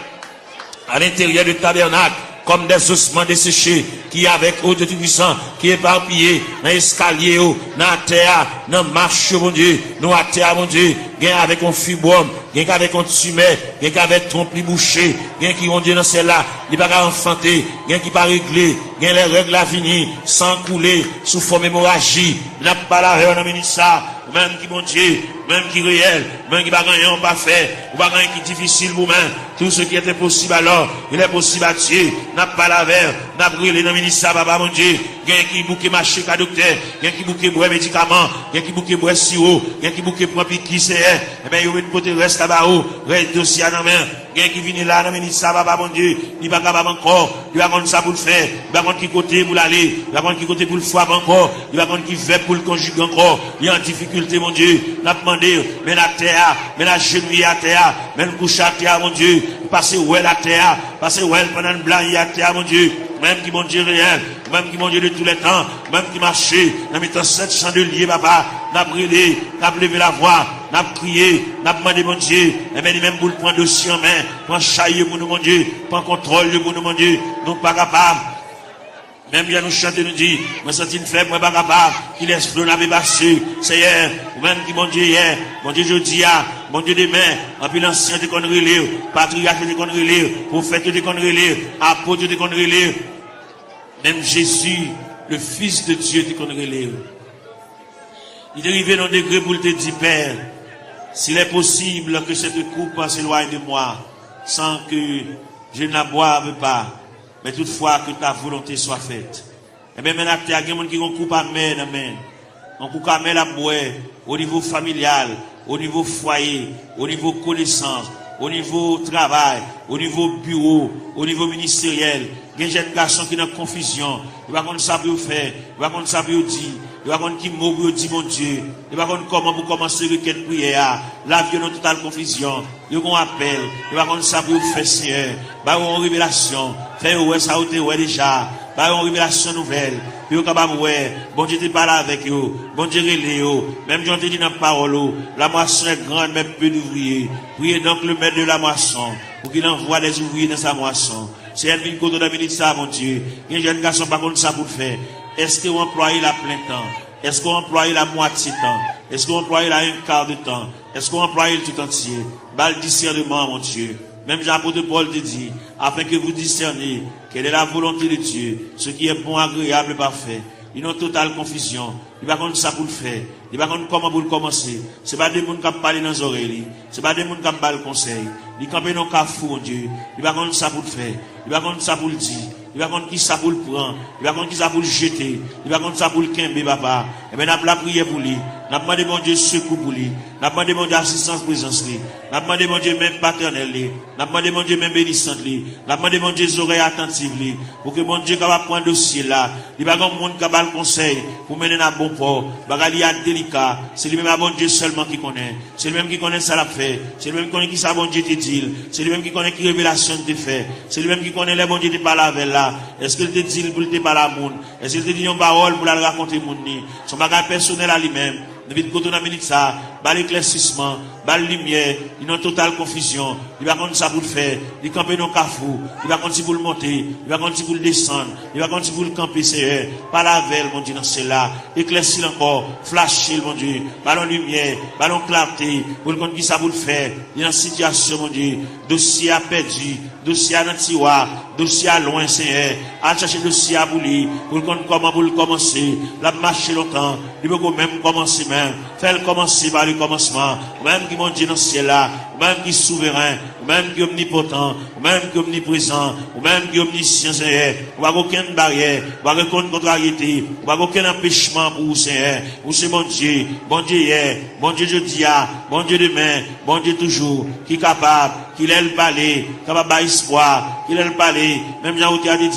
à l'intérieur du tabernacle, comme des ossements desséchés, qui avec eau de Tout-Puissant, qui éparpillés, dans l'escalier, dans la terre, dans la marche, mon Dieu, nous à terre, mon Dieu, gain avec un fibrome, gain avec un tumeur, gain avec trompe bouché, gain qui ont Dieu dans celle-là, il pas qu'à enfanter, gain qui pas réglé, gain les règles à venir, sans couler, sous forme hémorragie, n'a pas la règle, on a ça, même qui bon Dieu, même qui réel, même qui pas gagné, pas fait, ou pas gagné qui difficile pour même, tout ce qui était possible alors, il est possible à Dieu, n'a pas la verre, n'a brûlé dans le ministère, papa mon Dieu, gain qui bouquet marché qu'à docteur, gain qui bouquet boire médicaments, gain qui bouquet boire sirop, gain qui bouquet prend piqui c'est, eh ben, il y a une côté reste là-bas, reste dossier à la main, gain qui vient là dans le ministère, papa mon Dieu, il va capable encore, il va contre ça pour le faire, il va contre qui côté pour l'aller, il va contre qui côté pour le frapper encore, il va contre qui fait pour le conjuguer encore, il y a en difficulté, mon Dieu, n'a demandé, mais la terre, mais la genouille à terre, mais le couche à terre, mon Dieu, passer où est la terre, passer où est pendant le blanc à terre, mon Dieu, même qui mon Dieu réel, même qui mon Dieu de tous les temps, même qui marchait, dans mettant 7 chandeliers, papa, n'a brûlé, n'a levé la voix, n'a crié, n'a demandé, mon Dieu, et même pour le prendre dossier en main, prendre chaille pour nous, mon Dieu, prendre contrôle pour nous, mon Dieu, nous pas capables. Même bien nous chanter, nous dit, moi senti une faible, moi pas capable, qu'il laisse flot n'avait pas su, Seigneur, ou même qui mon Dieu hier, mon Dieu jeudi, mon Dieu demain, en plus l'ancien de conneries lire, patriarche de conneries lire, prophète de conneries lire, apôtre de conneries lire, même Jésus, le Fils de Dieu de conneries lire. Il est arrivé dans un degré pour te dire, Père, s'il est possible que cette coupe s'éloigne de moi, sans que je ne la boive pas, mais toutefois que ta volonté soit faite. Et bien maintenant, il y a des gens qui ont coupé à main, on coupe à main la boue, au niveau familial, au niveau foyer, au niveau connaissance, au niveau travail, au niveau bureau, au niveau ministériel. Il y a des jeunes garçons qui sont en confusion. Ils ne savent pas ça pour faire, ils ne savent pas ça pour dire, ils ne savent pas qui mot pour dire mon Dieu, ils ne savent pas comment pour commencer requête prière. La vie est en totale confusion. Ils ont un appel, ils ne savent pas ça pour faire Seigneur. Ils ont une révélation. Fait ouais ça ou ouais déjà. Bah une révélation nouvelle. Puis capable ouais, bon Dieu te parle avec eux, bon Dieu relé eux. Même Jean te dit dans la parole, la moisson est grande mais peu d'ouvriers. Priez donc le maître de la moisson pour qu'il envoie des ouvriers dans sa moisson. C'est elle qui côté de ça mon Dieu. Il y a un jeune garçon pas contre ça pour faire. Est-ce que vous employez la plein temps? Est-ce qu'on emploie la moitié temps? Est-ce qu'on emploie la un quart de temps? Est-ce qu'on emploie le tout entier? Bah le discernement mon Dieu. Même Jean-Apôtre Paul te dit, afin que vous discerniez quelle est la volonté de Dieu, ce qui est bon, agréable et parfait. Ils ont totale confusion. Ils ne savent pas ça pour le faire. Ils ne savent pas comment pour le commencer. Ce n'est pas des gens qui parlent dans les oreilles. Ce n'est pas des gens qui parlent le conseil. Ils campent dans le cafou, mon Dieu. Ils ne savent pas ça pour le faire. Ils ne savent pas ça pour le dire. Ils ne savent pas qui ça pour le prendre. Ils ne savent pas qui ça pour le jeter. Ils ne savent pas ça pour le quimber, papa. Et bien, nous avons la prière pour lui. Nous avons demandé, mon Dieu, secours pour lui. Nous avons demandé, mon Dieu, assistance, présence, lui. Nous avons demandé, mon Dieu, même paternel, lui. Nous avons demandé, mon Dieu, même bénissante, lui. Nous avons demandé, mon Dieu, oreilles attentives, lui. Pour que mon Dieu, capable prendre dossier là. Il n'y a pas de monde qui a le conseil pour mener à bon port. Il y a délicat. C'est lui-même, à bon Dieu seulement qui connaît. C'est lui-même qui connaît ça l'a fait. C'est lui-même qui connaît qui ça, bon Dieu, te dit. C'est lui-même qui connaît qui révélation te fait. C'est lui-même qui connaît les bon Dieu te parle avec là. Est-ce qu'il te dit pour te parler à monde? Est-ce qu'il te dit une parole pour la raconter monde? Son bagage personnel à lui-même. nous vite côté dans minute ça, bal éclaircissement, bal lumière, il a totale confusion, il va contre ça pour le faire, il camper dans cafou, il va contre si pour le monter, il va contre si pour le descendre, il va contre si pour le camper c'est par la veille mon Dieu dans cela, éclaircir encore, flasher mon Dieu, ballon lumière, ballon clarté, pour le contre qui ça pour le faire, il y a une situation mon Dieu, dossier à perdu, dossier à dans tiroir, dossier à loin Seigneur, à chercher dossier à boulir, pour le contre comment pour le commencer, la marcher longtemps, il peut même commencer même, faire commencer par le commencement, même qui mon Dieu dans ce ciel là, même qui est souverain, même qui est omnipotent, même qui est omniprésent, même qui est omniscient Seigneur, on va aucune barrière, on va aucune contrariété, on va aucun empêchement pour vous Seigneur, vous c'est bon Dieu hier, bon Dieu jeudi, bon Dieu demain, bon Dieu toujours, qui est capable, qu'il ait le parler, capable d'espoir, qu'il ait le parler, même Jean Outi a dit,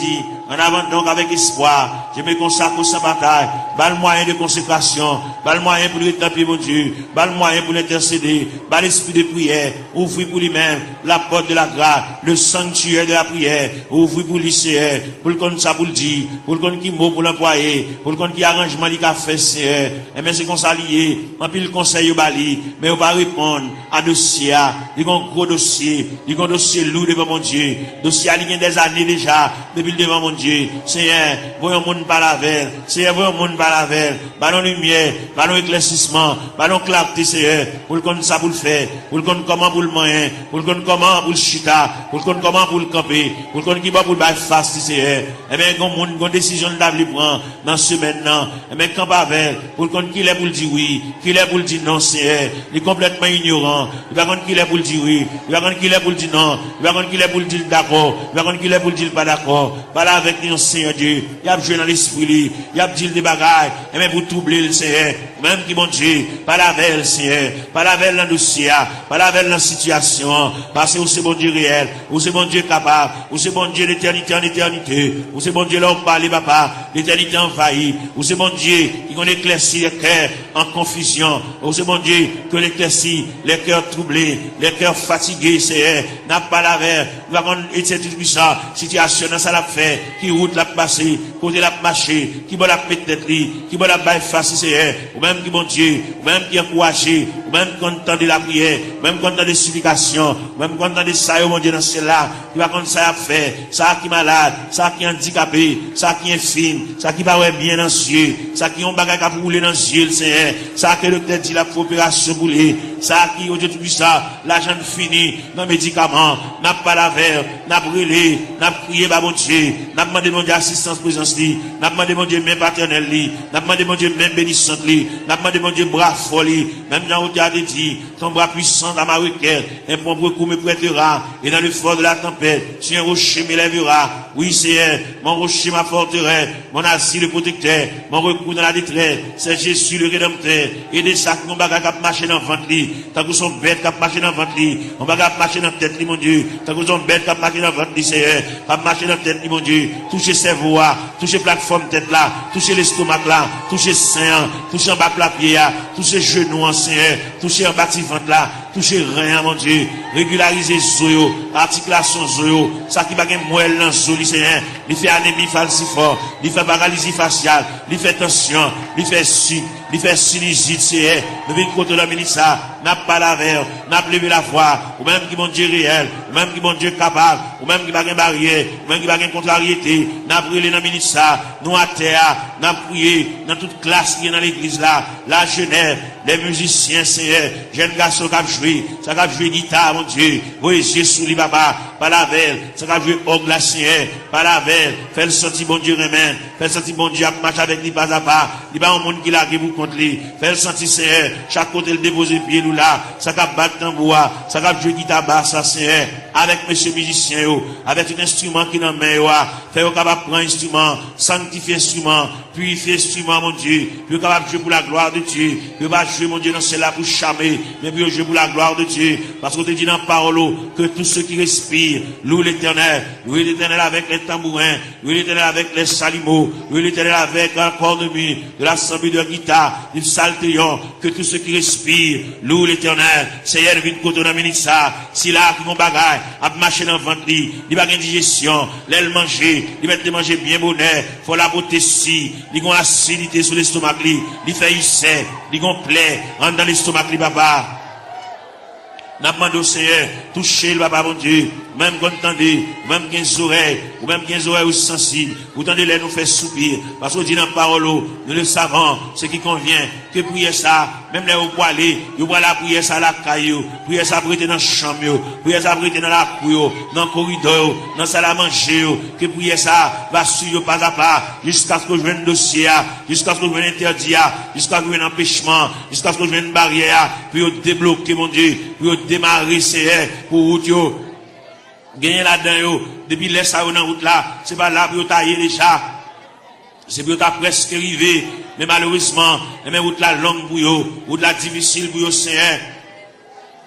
en avant donc avec espoir, je me consacre sans bataille, bas le moyen de consécration, bas le moyen pour rétablir mon Dieu, bas le moyen pour l'intercéder, bas l'esprit de prière, ouvrir pour lui-même la porte de la grâce, le sanctuaire de la prière, ouvrir pour lui Seigneur, pour le compte ça pour le dire, pour le compte qui mot pour l'employer, pour le compte qui arrangement il a fait Seigneur, et bien c'est qu'on s'allie, en plus le conseil au bali, mais on va répondre à dossier, il y a un gros dossier, il y a un dossier lourd devant mon Dieu, dossier il y a des années déjà, depuis devant mon Dieu, Seigneur, voyons monde par la veille, Seigneur, voyons monde par la veille, ballon lumière, ballon éclaircissement, ballon clarté, Seigneur, pour le compte ça pour le faire, pour le compte comment pour le moyen, pour le compte comment pour le chita, pour le compte comment pour le camper, pour le compte qui va pour le bail face, Seigneur, et bien, quand monde, quand décision de prendre dans ce maintenant, et bien, quand pas avec, pour le compte qu'il est pour le dire oui, qu'il est pour le dire non, Seigneur, il est complètement ignorant, il va compte qu'il est pour le dire oui, il va compte qu'il est pour le dire non, il va compte qu'il est pour le dire d'accord, il va compte qu'il est pour le dire pas d'accord, pas là avec nous, Seigneur Dieu, il y a joué dans l'esprit, il y a dit des bagailles, et même pour troubler le Seigneur, même qui mon Dieu, pas la veille, Seigneur, pas la veille dans le dossier, pas la veille dans la situation, parce que c'est bon Dieu réel, ou c'est bon Dieu capable, ou c'est bon Dieu d'éternité en éternité, ou c'est bon Dieu là où parle, papa, l'éternité envahie, ou c'est bon Dieu qui qu'on éclaircit les cœurs en confusion, ou c'est bon Dieu qui éclaircit les cœurs troublés, les cœurs fatigués, Seigneur, n'a pas la veille, va qu'on était tout ça, situation dans ça l'a fait, qui route l'a passé, côté l'a marché, qui va la mettre tête qui va la bailler face, Seigneur, ou même qui bon Dieu, ou même qui encouragé, ou même content de la prière, ou même content des supplications, ou même content de ça, mon Dieu, dans cela, qui va comme ça à faire, ça qui est malade, ça qui est handicapé, ça qui est fine, ça qui va bien dans les yeux, ça qui ont bagage à rouler dans les yeux, Seigneur, ça que le docteur dit la opération boulée, ça qui, aujourd'hui, ça, l'argent fini, dans les médicaments, n'a pas la verre, n'a brûlé, n'a prié, bah, mon Dieu, n'a demandé mon Dieu assistance présence, n'a demandé mon Dieu même paternel, n'a demandé mon Dieu même bénissante, n'a demandé mon Dieu bras folie, même dans le théâtre dit, ton bras puissant dans ma requête, un bon recours me prêtera, et dans le fort de la tempête, si un rocher m'élèvera, oui, Seigneur, mon rocher m'apporterait, mon asile le protecteur, mon recours dans la détresse, c'est Jésus le rédempteur, et des sacs, mon bagage qui marché dans le ventre, tant que son bête qui marché dans le ventre, mon bagage qui marché dans la tête, mon Dieu, tant que son bête qui marché dans le ventre, Seigneur, qui marché dans la tête, mon Dieu, toucher cerveau, toucher plateforme tête là, toucher l'estomac là, toucher sein, toucher en bas la pied, toucher genoux, Seigneur, toucher en bas de ventre là, toucher rien, mon Dieu, régulariser zoyo, articulation zoyo, ça qui va gagner moelle dans zoyo, Seigneur, il fait anémie falciforme, il fait paralysie faciale, il fait tension, il fait sucre, il fait sinusite, Seigneur, nous venons contre la ministre, n'a pas la verre, n'a pas levé la foi, ou même qui mon Dieu réel, ou même qui mon Dieu capable, ou même qui va gagner barrière, ou même qui va gagner contrariété, n'a brûlé dans la ministre, nous à terre, n'a prié dans toute classe qui est dans l'église là, la jeunesse, les musiciens, Seigneur, jeunes garçons qui ont joué, ça qui ont joué guitare, mon Dieu, voyez sous les papa, par la veille, ça qui ont joué orgue la Seigneur, par la veille, fait le sentir bon Dieu remède, fait le sentir bon Dieu à marcher avec lui pas à pas, il va un monde qui l'a qui vous contre lui, fait le sentir Seigneur, chaque côté le déposer pied nous là, ça qui a battre tambour, ça qui a joué guitare basse, ça Seigneur, avec monsieur musicien, avec un instrument qui dans main, fait au capable prendre instrument, sanctifier instrument, purifier instrument, mon Dieu, puis capable jouer pour la gloire de Dieu, puis pas jouer, mon Dieu, dans celle-là pour charmer, mais puis jouer pour la gloire de Dieu, parce qu'on te dit dans la parole, que tous ceux qui respirent, louent l'Éternel avec les tambourins, louent l'Éternel avec les salimos, louent l'Éternel avec un corps de mue, de l'assemblée de guitare, du psaltéon, que tous ceux qui respirent, louent l'Éternel, Seigneur, vite côté dans minute ça, si là, qui vont bagaille, à marcher dans le ventre, il va gagner digestion, l'aile manger, il va te manger bien bonheur, faut la beauté si, il a une acidité sur l'estomac, il fait ulcère, il a une plaie, dans l'estomac, papa. N'a pas demandé au Seigneur, toucher le papa, mon Dieu, même quand entendez, même 15 oreilles, ou même 15 oreilles sensibles, vous entendez les nous faire soupir, parce qu'on dit dans la parole, nous le savons, ce qui convient, que prier ça, même les vous aller, vous allez la prier ça à la caillou, prier ça pour être dans la chambre, prier ça pour être dans la cour, dans le corridor, dans la salle à manger, que prier ça, va suivre pas à pas, jusqu'à ce que je vienne dossier, jusqu'à ce que je vienne interdire, jusqu'à ce que je vienne empêchement, jusqu'à ce que je vienne barrière, puis débloquer, mon Dieu, puis démarrer, c'est pour vous, gagner là-dedans, depuis les ça dans route là, c'est pas là pour tailler déjà, c'est pour ta presque arrivé, mais malheureusement, mais route là longue pour vous, route là difficile pour vous, Seigneur,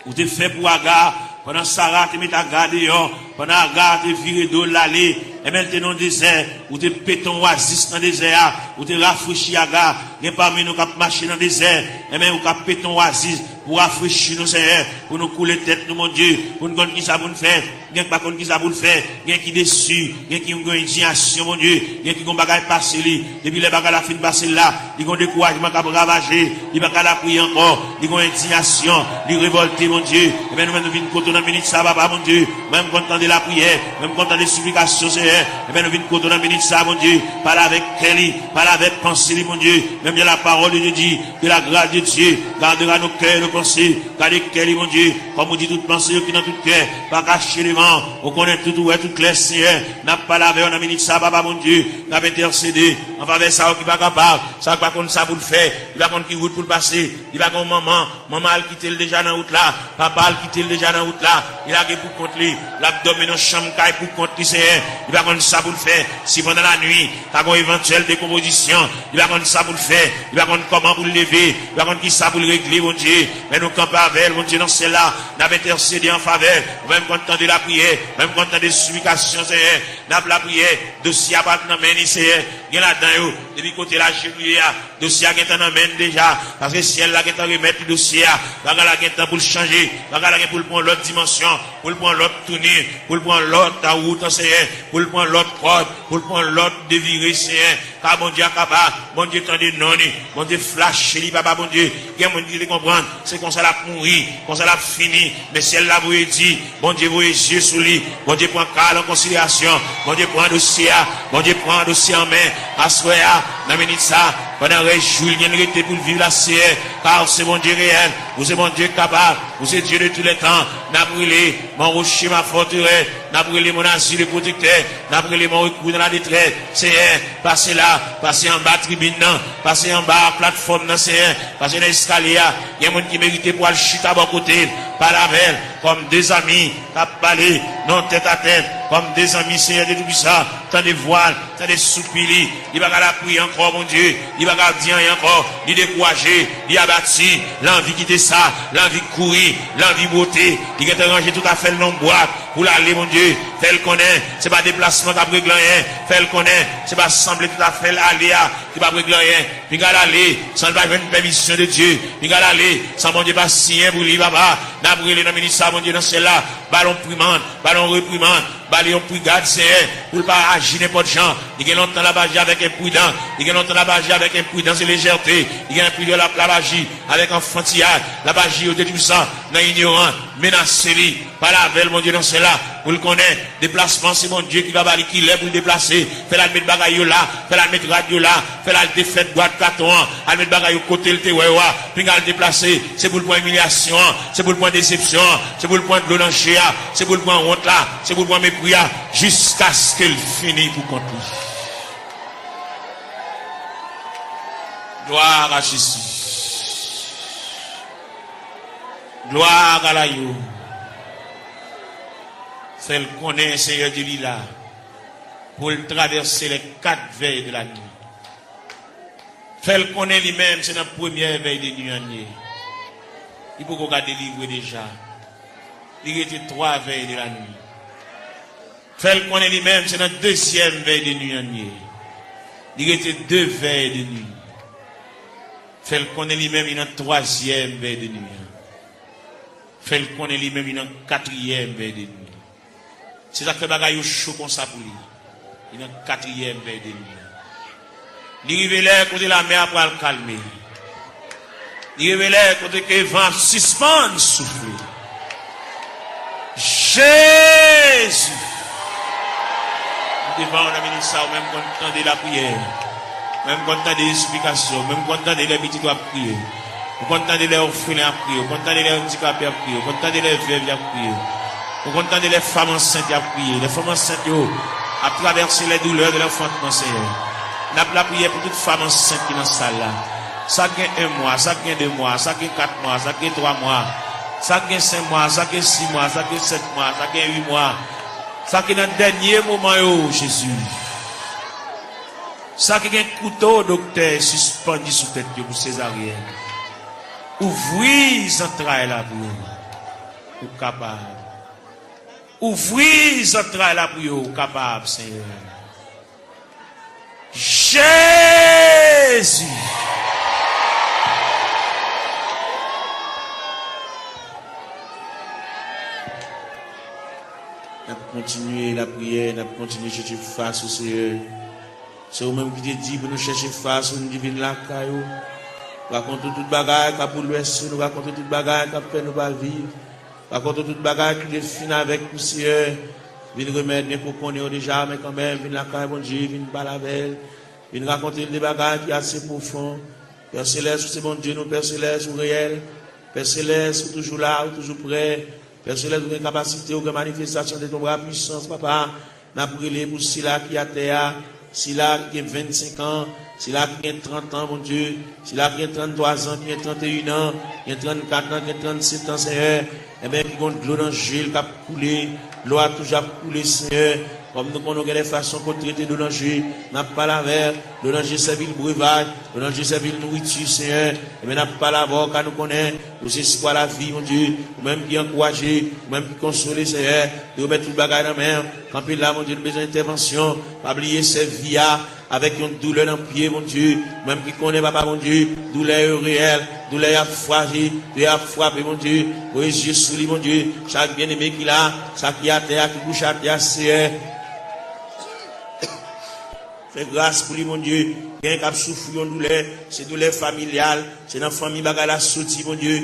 vous te fait pour Agar, pendant Sarah te met à garder, pendant Agar te viré d'eau l'allée, et maintenant dans le désert, ou te péton oasis dans le désert, ou te rafraîchir Agar, il y a parmi nous qui marché dans le désert, et même ou qui péton oasis, pour rafraîchir nos Seigneur, pour nous couler tête, nous, mon Dieu, pour nous connaître qui ça pour nous faire, bien pas qu'on qui ça pour nous faire, bien qui déçu, bien qui ont une indignation, mon Dieu, bien qui ont bagage passé li, depuis les bagages la fin passer là, ils ont découragement qui a ravager, ils bagages la prier encore, ils ont indignation, ils révolter, mon Dieu, et bien nous venons côté dans la minute ça, papa, mon Dieu, même content de la prière, même content des supplications, Seigneur, et bien nous venons côté dans la minute ça, mon Dieu, parle avec Kelly, parle avec pensée, mon Dieu, même bien la parole de Dieu dit, que la grâce de Dieu gardera nos cœurs, nos pensées, gardez Kelly, mon Dieu, comme on dit toute pensée qui dans tout cœur, pas cacher les vents, on connaît tout, tout clair, Seigneur, n'a pas lavé, on a mis ça, papa, mon Dieu, n'a pas intercédé, en faveur ça, qui va capable, ça va contre ça pour le faire, il va contre qui route pour le passer, il va contre maman a quitté le déjà dans route là, papa a quitté le déjà dans route là, il a pour contre lui, l'abdomen dans chambre, pour contre lui, Seigneur, il va contre ça pour le faire, si pendant la nuit, t'as une éventuelle décomposition, il va contre ça pour le faire, il va contre comment pour le lever, il va contre qui ça pour le régler, mon Dieu, mais nous campons avec, mon Dieu, dans celle-là, n'a pas intercédé en faveur, même quand de la prière, même quand on a des supplications, Seigneur, n'a pas la prière, dossier à battre dans la main, Seigneur, il y a là-dedans, depuis côté la cheville, dossier à dans la main déjà, parce que si elle a qu'à remettre le dossier, la qu'à pour le changer, la qu'à pour le prendre l'autre dimension, pour le prendre l'autre tournure, pour le prendre l'autre route, Seigneur, pour le prendre l'autre corde, pour le prendre l'autre déviré, Seigneur, car mon Dieu capable, mon Dieu tendez non, mon Dieu flash, papa, mon Dieu, il y a mon Dieu qui comprendre, c'est qu'on ça l'a pourri, qu'on ça l'a fini, mais si elle l'a vous dit, mon Dieu vous yeux sous lui, mon Dieu prend cas en considération, mon Dieu prend un dossier, mon Dieu prend un dossier en main, à soya, dans minute ça, pendant que Julien était pour vivre la CR, car c'est mon Dieu réel, vous êtes mon Dieu capable, vous êtes Dieu de tous les temps, n'a brûlé mon rocher, ma forteresse, n'a brûlé mon asile de protecteur, n'a brûlé mon recours dans la détresse, c'est passez là, passez en bas tribune, passez en bas plateforme, c'est passez dans l'escalier, il y a un monde qui mérite pour aller chuter à bon côté, par la veille, comme des amis, qui parlé, non tête à tête, comme des amis, Seigneur de tout ça, tant de voiles, tant de soupirs, il va la prier encore, mon Dieu, il va dire encore, il décourager, il abattu, l'envie quitter ça, l'envie courir, l'envie beauté, il va ranger tout à fait le nom boîte, pour l'aller, mon Dieu, fait le connaît, c'est pas déplacement qui a régler rien, fait le connaît, c'est pas sembler tout à fait l'aller, qui va régler rien, il va aller, sans pas une permission de Dieu, il va aller, sans mon Dieu pas signer pour lui, papa, n'a brûlé dans le ministère, mon Dieu, dans celle-là, ballon primande, ballon reprimande, ballon brigade, c'est pour pas agir n'importe gens, il y a longtemps la bagie avec imprudence, il y a longtemps la bagie avec imprudence et légèreté, il y a un prix de la bagie avec enfantillage, la bagie au tout ça, dans ignorant, menacé, par la veille, mon Dieu, dans celle-là, pour le connaître, déplacement, c'est mon Dieu qui va balayer, qui l'est pour le déplacer, fait la mettre bagaille là, fait la mettre radio là, fait la défaite boîte carton, à mettre bagaille au côté, le téouéwa, puis à le déplacer, c'est pour le point humiliation, c'est pour le point déception, c'est pour le point de l'onanchéa, c'est pour le point honte là, c'est pour le point mépris, jusqu'à ce qu'elle finisse pour compter. Gloire à Jésus. Gloire à l'agneau. Fait le connaître, Seigneur de l'Ila, pour traverser les 4 veilles de la nuit. Fait le connaître lui-même, c'est la première veille de nuit. Il faut qu'on délivre déjà. Il était 3 veilles de la nuit. Fait le connaître lui-même, c'est la deuxième veille de nuit. Il était 2 veilles de nuit. Fait le connaître lui-même, il y a une 3e veille de nuit. Fait le connaître lui-même, il y a une 4e veille de nuit. C'est ça qui fait bagaille chaud comme ça pour lui. Il est dans 4e veille de nuit. Il révèle côté la mer pour le calmer. Il révèle côté que le vent suspend souffler. Jésus. Nous devons amener ça, même quand on entend la prière, même quand on entend des explications, même quand on entend les petits doigts prier, quand on entend les orphelins à prier, quand on entend les handicapés à prier, quand on entend les veuves à prier, quand on entend les femmes enceintes à prier, les femmes enceintes à traverser les douleurs de l'enfantement, Seigneur. Nous avons la prière pour toute femme enceinte qui est dans la salle là. Ça gagne 1 mois, ça gagne 2 mois, ça gagne 4 mois, ça gagne 3 mois, ça gagne 5 mois, ça gagne 6 mois, ça gagne 7 mois, ça gagne 8 mois. Ça qui est dans le dernier moment, Jésus. Ça qui est un couteau, docteur, suspendu sous tête pour césarienne. Ouvrez les entrailles là pour vous. Capable. Ouvrez les entrailles là pour vous. Capable, Seigneur. Jésus. Nous continuer la prière, nous continuer à chercher face au Seigneur. C'est vous-même qui te dit pour nous chercher face, nous divine la caillou. Nous racontons toute bagaille qui a pour l'ouest, nous racontons toute bagaille qui a fait nous pas vivre. Nous racontons toute bagaille qui est fine avec nous, Seigneur. Viens remettre bien pour qu'on ait déjà, mais quand même, viens la caille, bon Dieu, viens pas la belle. Viens raconter des bagailles qui sont assez profondes. Père Céleste, c'est bon Dieu, nous, Père Céleste, ou réel. Père Céleste, ou toujours là, ou toujours prêt. Père Céleste, vous avez capacité, ou manifestation de ton bras puissance, papa. N'a brûlé pour Sila qui a terre, Sila qui a 25 ans, Sila qui a 30 ans, mon Dieu, Sila qui a 33 ans, qui a 31 ans, qui a 34 ans, qui a 37 ans, Seigneur. Eh bien, qui a de l'eau dans le gel, qui a coulé, l'eau a toujours coulé, Seigneur. Comme nous connaissons les façons qu'on traite de l'onanger, n'a pas la verre, l'onanger c'est le breuvage, l'onanger c'est le nourriture, Seigneur. Et bien, n'a pas la voix, car nous connaissons, nous espoir la vie, mon Dieu, ou même qui encourager, ou même qui consoler, Seigneur, de remettre tout le bagage dans la main. Quand il là, mon Dieu, nous besoin d'intervention, pas oublier ces vies avec une douleur dans le pied, mon Dieu, même qui connaît, papa, mon Dieu, douleur réelle, douleur à fragile, douleur à frapper, mon Dieu, pour les yeux sous lui, mon Dieu, chaque bien-aimé qu'il a, chaque qui a terre, qui bouge à terre, Seigneur. Fais grâce pour lui, mon Dieu. Bien qu'il souffre de douleur, c'est douleur familiale, c'est dans la famille bagala sorti, mon Dieu.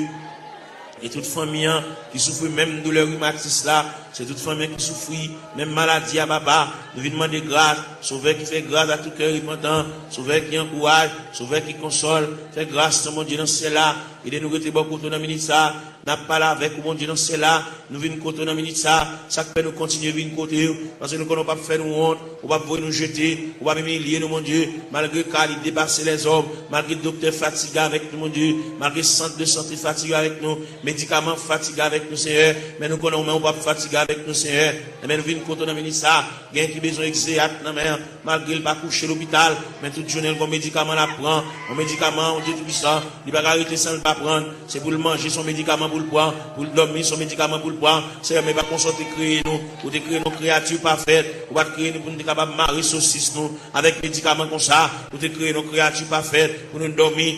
Et toute famille qui souffre même de douleur rhumatisme là, c'est toute famille qui souffre, même maladie à papa. Nous venons demander grâce, sauveur qui fait grâce à tout cœur repentant, sauveur qui encourage, sauveur qui console, fait grâce, mon Dieu, dans cela. Il est nous rester beaucoup dans la minute ça, n'a pas là avec mon Dieu dans cela, nous venons côté dans la minute ça fait nous continuer venir côté, parce que nous ne pouvons pas faire nous honte, on va pouvoir nous jeter, on va humilier nous, mon Dieu, malgré qu'il dépasse les hommes, malgré le docteur fatigué avec nous, mon Dieu, malgré le centre de santé fatigué avec nous, médicaments fatigués avec nous, Seigneur, mais nous connaissons, on va pas fatiguer avec nous, Seigneur, mais nous venons côté dans la minute ça, il y a qui besoin d'exéat dans la mer, malgré le pas coucher à l'hôpital, mais toute journée, le médicament la prend, un médicament, on dit tout ça, il va arrêter sans le pas prendre, c'est pour le manger son médicament pour le prendre, pour le dormir son médicament pour le prendre, c'est mais pas qu'on sorte créer nous, pour créer nos créatures parfaites, pour pas créer nous pour nous capables de marier saucisse nous, avec médicaments comme ça, pour créer nos créatures parfaites, pour nous dormir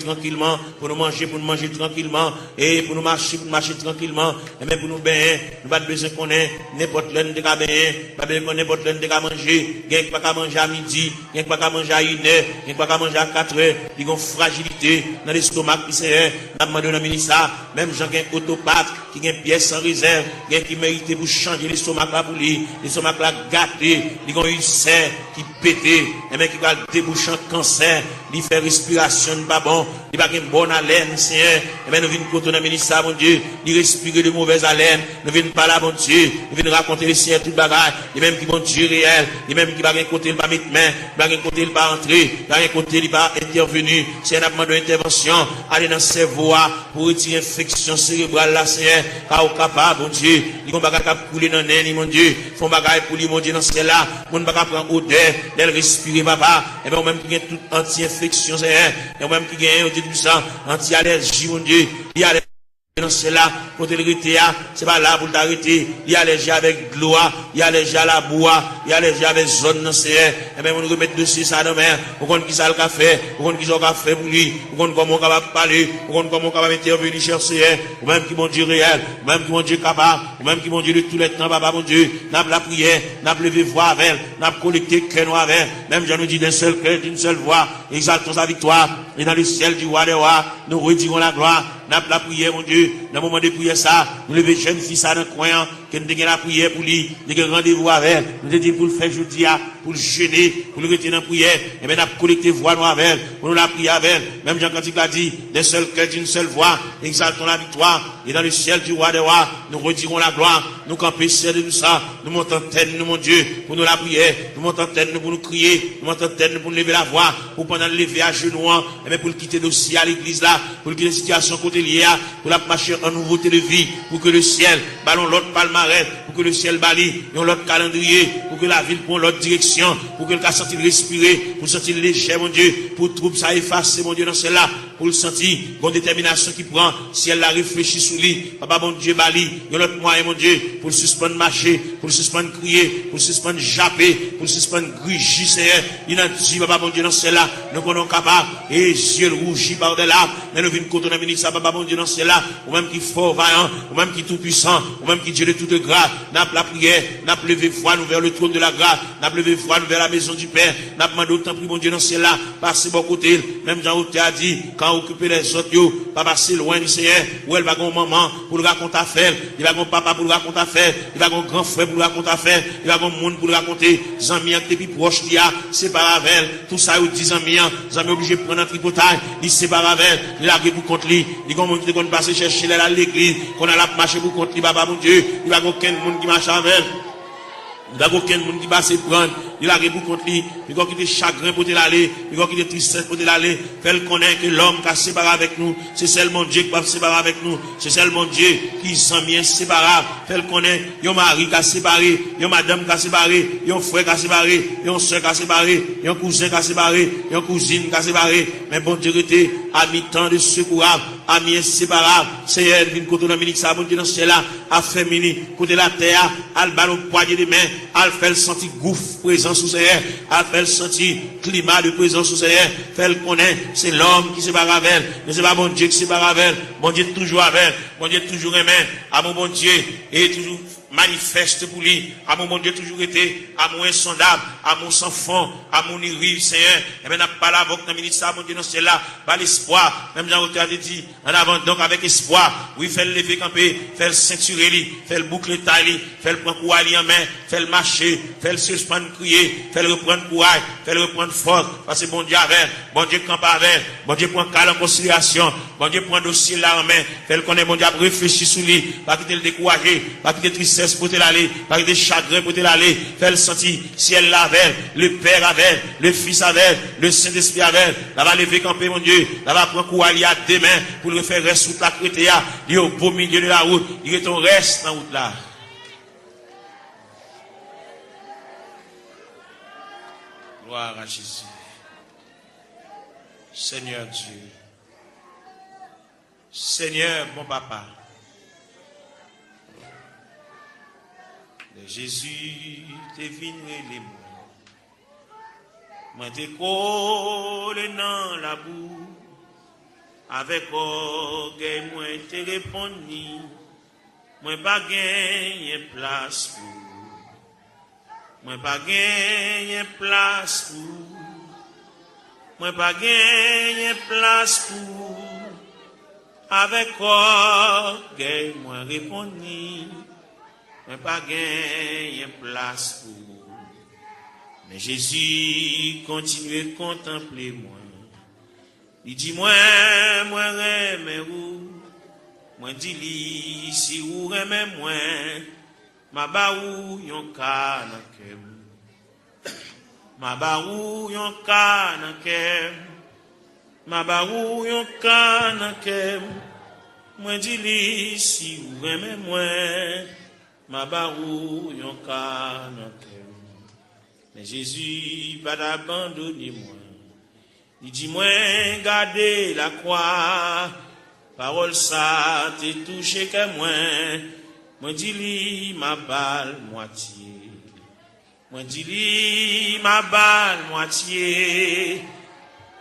tranquillement, pour nous manger tranquillement, et pour nous marcher tranquillement, et même pour nous baigner, nous pas besoin qu'on ait n'importe l'un de cas baigner, pas besoin qu'on ait n'importe l'un de cas manger, il n'y a pas qu'à manger à midi, il n'y a pas qu'à manger à 1 heure, il n'y a pas qu'à manger à 4 heures, il y a une fragilité dans l'estomac qui c'est, n'a demandé dans le ministère, même gens qui ont autopathe, qui ont pièce sans réserve, qui méritent pour changer l'estomac là pour lui, l'estomac là gâté, ils ont une serre qui pété, et même qui va déboucher un cancer, il fait respiration pas bon, il va une bonne haleine, Seigneur, et même nous venons côté dans le ministère, mon Dieu, il respire de mauvaise haleine, nous venons pas là, mon Dieu, nous venons raconter les Seigneur tout bagage, et même qui vont Dieu réel, et même qui va un côté il va mettre main, il va un côté il va entrer, il va un côté il va intervenir, c'est un demande d'intervention, aller dans ses voies pour retirer l'infection cérébrale là, Seigneur, car au capable, mon Dieu, il va pas couler dans l'air, mon Dieu, font bagaille pour lui, mon Dieu, dans celle-là, on ne va pas prendre odeur, d'elle respirer, papa, et bien, même qui a toute anti-infection, Seigneur, et même qui a, on dit tout ça, anti-allergie, mon Dieu, il y a Dans cela, pour te l'arrêter, c'est pas là pour t'arrêter. Il y a les gens avec de l'eau, il y a les gens à la bois, il y a les gens avec zone dans ces et bien, on nous remettre dessus ça dans mer. On compte qui ça le café, on compte qui ça le café pour lui, on compte comment on va parler, on compte comment on va intervenir chercher, ou même qui mon Dieu réel, ou même qui mon Dieu capable, ou même qui mon Dieu de tous les temps, papa mon Dieu, n'a pas la prière, n'a pas levé voix avec, n'a pas collecté cœur avec, même j'en nous dis d'un seul cœur, d'une seule voix, exaltons sa victoire, et dans le ciel du roi des rois, nous retirons la gloire. N'a pas la prière, mon Dieu. Dans le moment de prière, ça, nous levons jeune fille, ça, dans le coin, que nous avons la prière pour lui, nous avons rendez-vous avec, nous avons dit pour le faire jeudi, pour le jeûner, pour le retirer dans la prière, et bien, nous avons collecté voix nous avec, pour nous la prier avec, même Jean-Cantique l'a dit, d'un seul cœur, d'une seule voix, exaltons la victoire, et dans le ciel du roi des rois, nous retirons la gloire, nous campons de nous ça, nous montons tête, nous, mon Dieu, pour nous la prière, nous montons tête, nous, pour nous crier, nous montons tête, nous, pour nous lever la voix, pour pendant le lever à genoux, et bien, pour le quitter dossier à l'église là, pour quitter la situation côté liée, pour la marcher en nouveauté de vie, pour que le ciel ballon l'autre palmarès, pour que le ciel balie l'autre calendrier, pour que la ville prenne l'autre direction, pour que le cas sentir respirer, pour sentir léger, mon Dieu, pour trouble ça effacer, mon Dieu, dans celle-là, pour le sentir, une détermination qui prend, si elle la réfléchit sous lui, papa, mon Dieu, balie, l'autre moyen, mon Dieu, pour le suspendre marcher, pour le suspendre crier, pour le suspendre japper, pour le suspendre grugir, Seigneur, il a dit, papa, mon Dieu, dans celle-là, nous sommes capables, et yeux rougis par de larmes, mais nous venons contre la ministre, papa, mon Dieu, dans celle-là, ou même qui fort, vaillant, ou même qui tout puissant, ou même qui Dieu de toute grâce, n'a pas la prière, n'a pas levé foi, nous vers le trône de la grâce, n'a pas levé foi, nous vers la maison du Père, n'a pas demandé autant, mon Dieu, dans celle-là, passer bon côté, même Jean-Octé a dit, quand occuper les autres, pas passer loin du Seigneur, où elle va gon maman pour le raconter affaire, il va gon papa pour le raconter affaire, il va gon grand frère pour le raconter affaire, il va gon monde pour le raconter, Zami qui depuis proche d'ia, sépare avec tout ça, ou 10 Zami obligé de prendre un tripotage, il sépare avec, il a pour contre lui, il va monde qui va passer chercher à l'église, qu'on a la marché pour contre lui, papa mon Dieu, il va gon aucun monde qui marche avec. Il n'y a aucun monde qui va se prendre. Il a pour contre lui. Il va quitter chagrin pour l'aller. Il va quitter tristesse pour l'aller. Fait connaître que l'homme qui a séparé avec nous, c'est seulement Dieu qui va séparer avec nous. C'est seulement Dieu qui s'en vient séparable. Fait connaître, il y a un mari qui a séparé, il y a une madame qui a séparé, il y a un frère qui a séparé, il y a une soeur qui a séparé, il y a un cousin qui a séparé, il y a une cousine qui a séparé. Mais bon Dieu était à mi-temps de secourable, à mi-inséparable. Seigneur, vient côté de Dominique, ça, bon Dieu dans ce là, à féminin, côté la terre, à le ballon poignet de main, à le faire sentir gouffre présent sous Seigneur, à faire sentir climat de présence sous Seigneur, faire le connaître, c'est l'homme qui se barre avec elle, mais c'est pas bon Dieu qui se barre avec elle, bon Dieu toujours avec elle, bon Dieu toujours aimé, à mon bon Dieu, et toujours manifeste pour lui, à mon bon Dieu toujours été, à mon insondable, à mon sans fond, à mon irrive, Seigneur, et bien, n'a pas la voix dans minute ça, mon Dieu, dans celle-là, pas l'espoir, même Jean-Octé a dit, en avant, donc avec espoir, oui, fait le lever camper, fait le ceinturer lui, fait le boucle taille, fait le prendre courage en main, fait le marcher, fait le suspendre crier, fait le reprendre courage, fait le reprendre force, parce que bon Dieu avec, bon Dieu campe avec, bon Dieu prend calme en considération, bon Dieu prend dossier là en main, fait le connaître, bon Dieu réfléchir sur lui, pas quitter le décourager, pas quitter tristesse pour te l'aller, pas quitter chagrin pour te l'aller, fait le sentir, ciel l'avait, le Père avait, le Fils avait, le Saint-Esprit avait, là va lever camper mon Dieu, là va prendre courage à deux mains, pour le faire reste toute la crétéa, il est au beau milieu de la route, il est ton reste dans la route là. Gloire à Jésus. Seigneur Dieu. Seigneur, mon papa. Jésus, t'es venu les mots. Moi, t'es collé dans la boue. Avec orgueil, moi, t'es répondu. Moi, pas gagné place pour. Moi pas gagné place pour. Moi pas gagné place pour. Avec orgueil moi répondu. Moi pas gagné place pour. Mais Jésus continue à contempler moi. Il dit moi remets où. Moi dit li si ou remets moi. Ma baou yon ka nan kem. Ma baou yon ka nan kem. Ma baou yon ka nan kem. Mwen di li si ou reme mwen. Ma baou yon ka nan kem. Mais Jésus pas d'abandonner moi. Il dit moi garder la croix. Parole ça t'es touché que moi dis li ma balle moitié. Moi dis li ma balle moitié.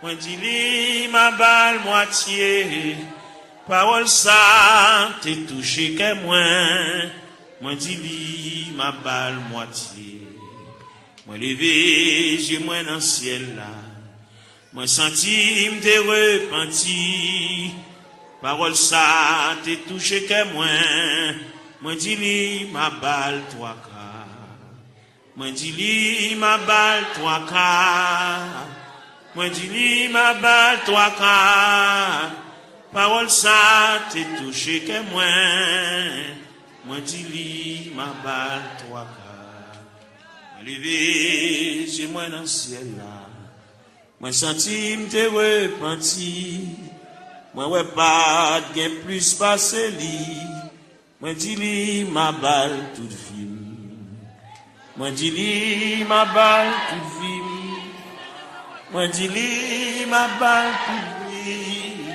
Moi dis li ma balle moitié. Parole ça t'es touché que moi dis li ma balle moitié. Moi levé, j'ai moi dans le ciel là. Moi senti m'te repenti. Parole ça t'es touché que moi dis li ma balle toi ka. Moi dis li ma balle toi ka. Moi dis li ma balle toi ka. Parole ça t'es touché que moi dis li ma balle toi ka. Levé, j'ai moi dans le ciel là. Moi senti m'te repenti. Moi ouais pas gain plus passé li. Moi dis li ma balle toute vie. Moi dis li ma balle toute vie. Moi dis li ma balle toute vie.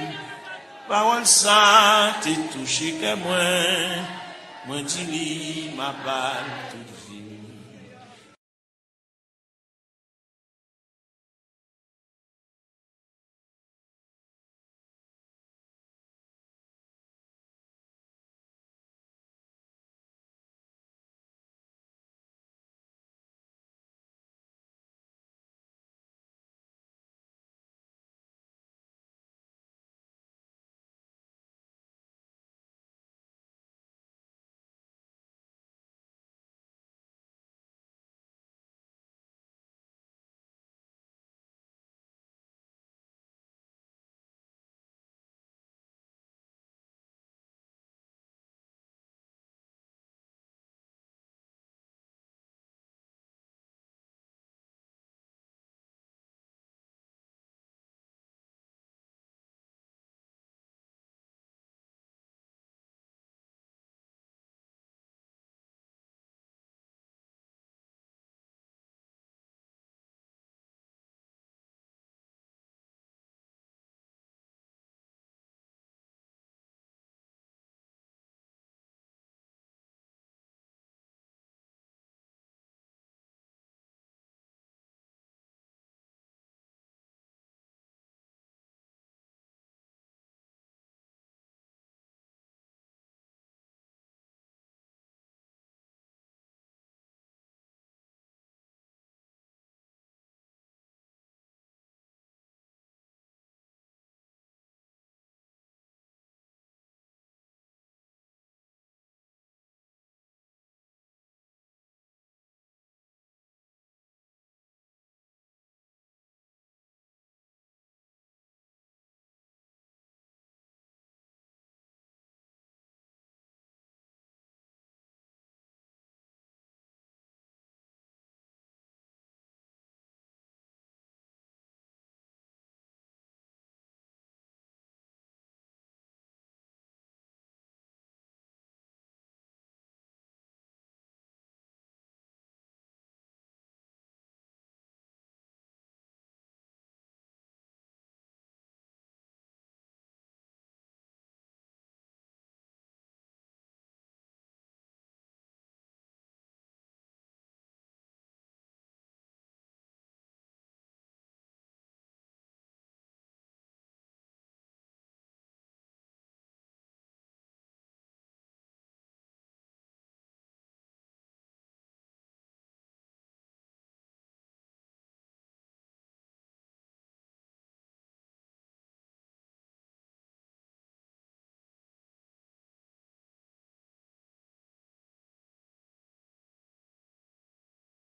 Parole ça t'es touché que moi dis li ma balle toute vie.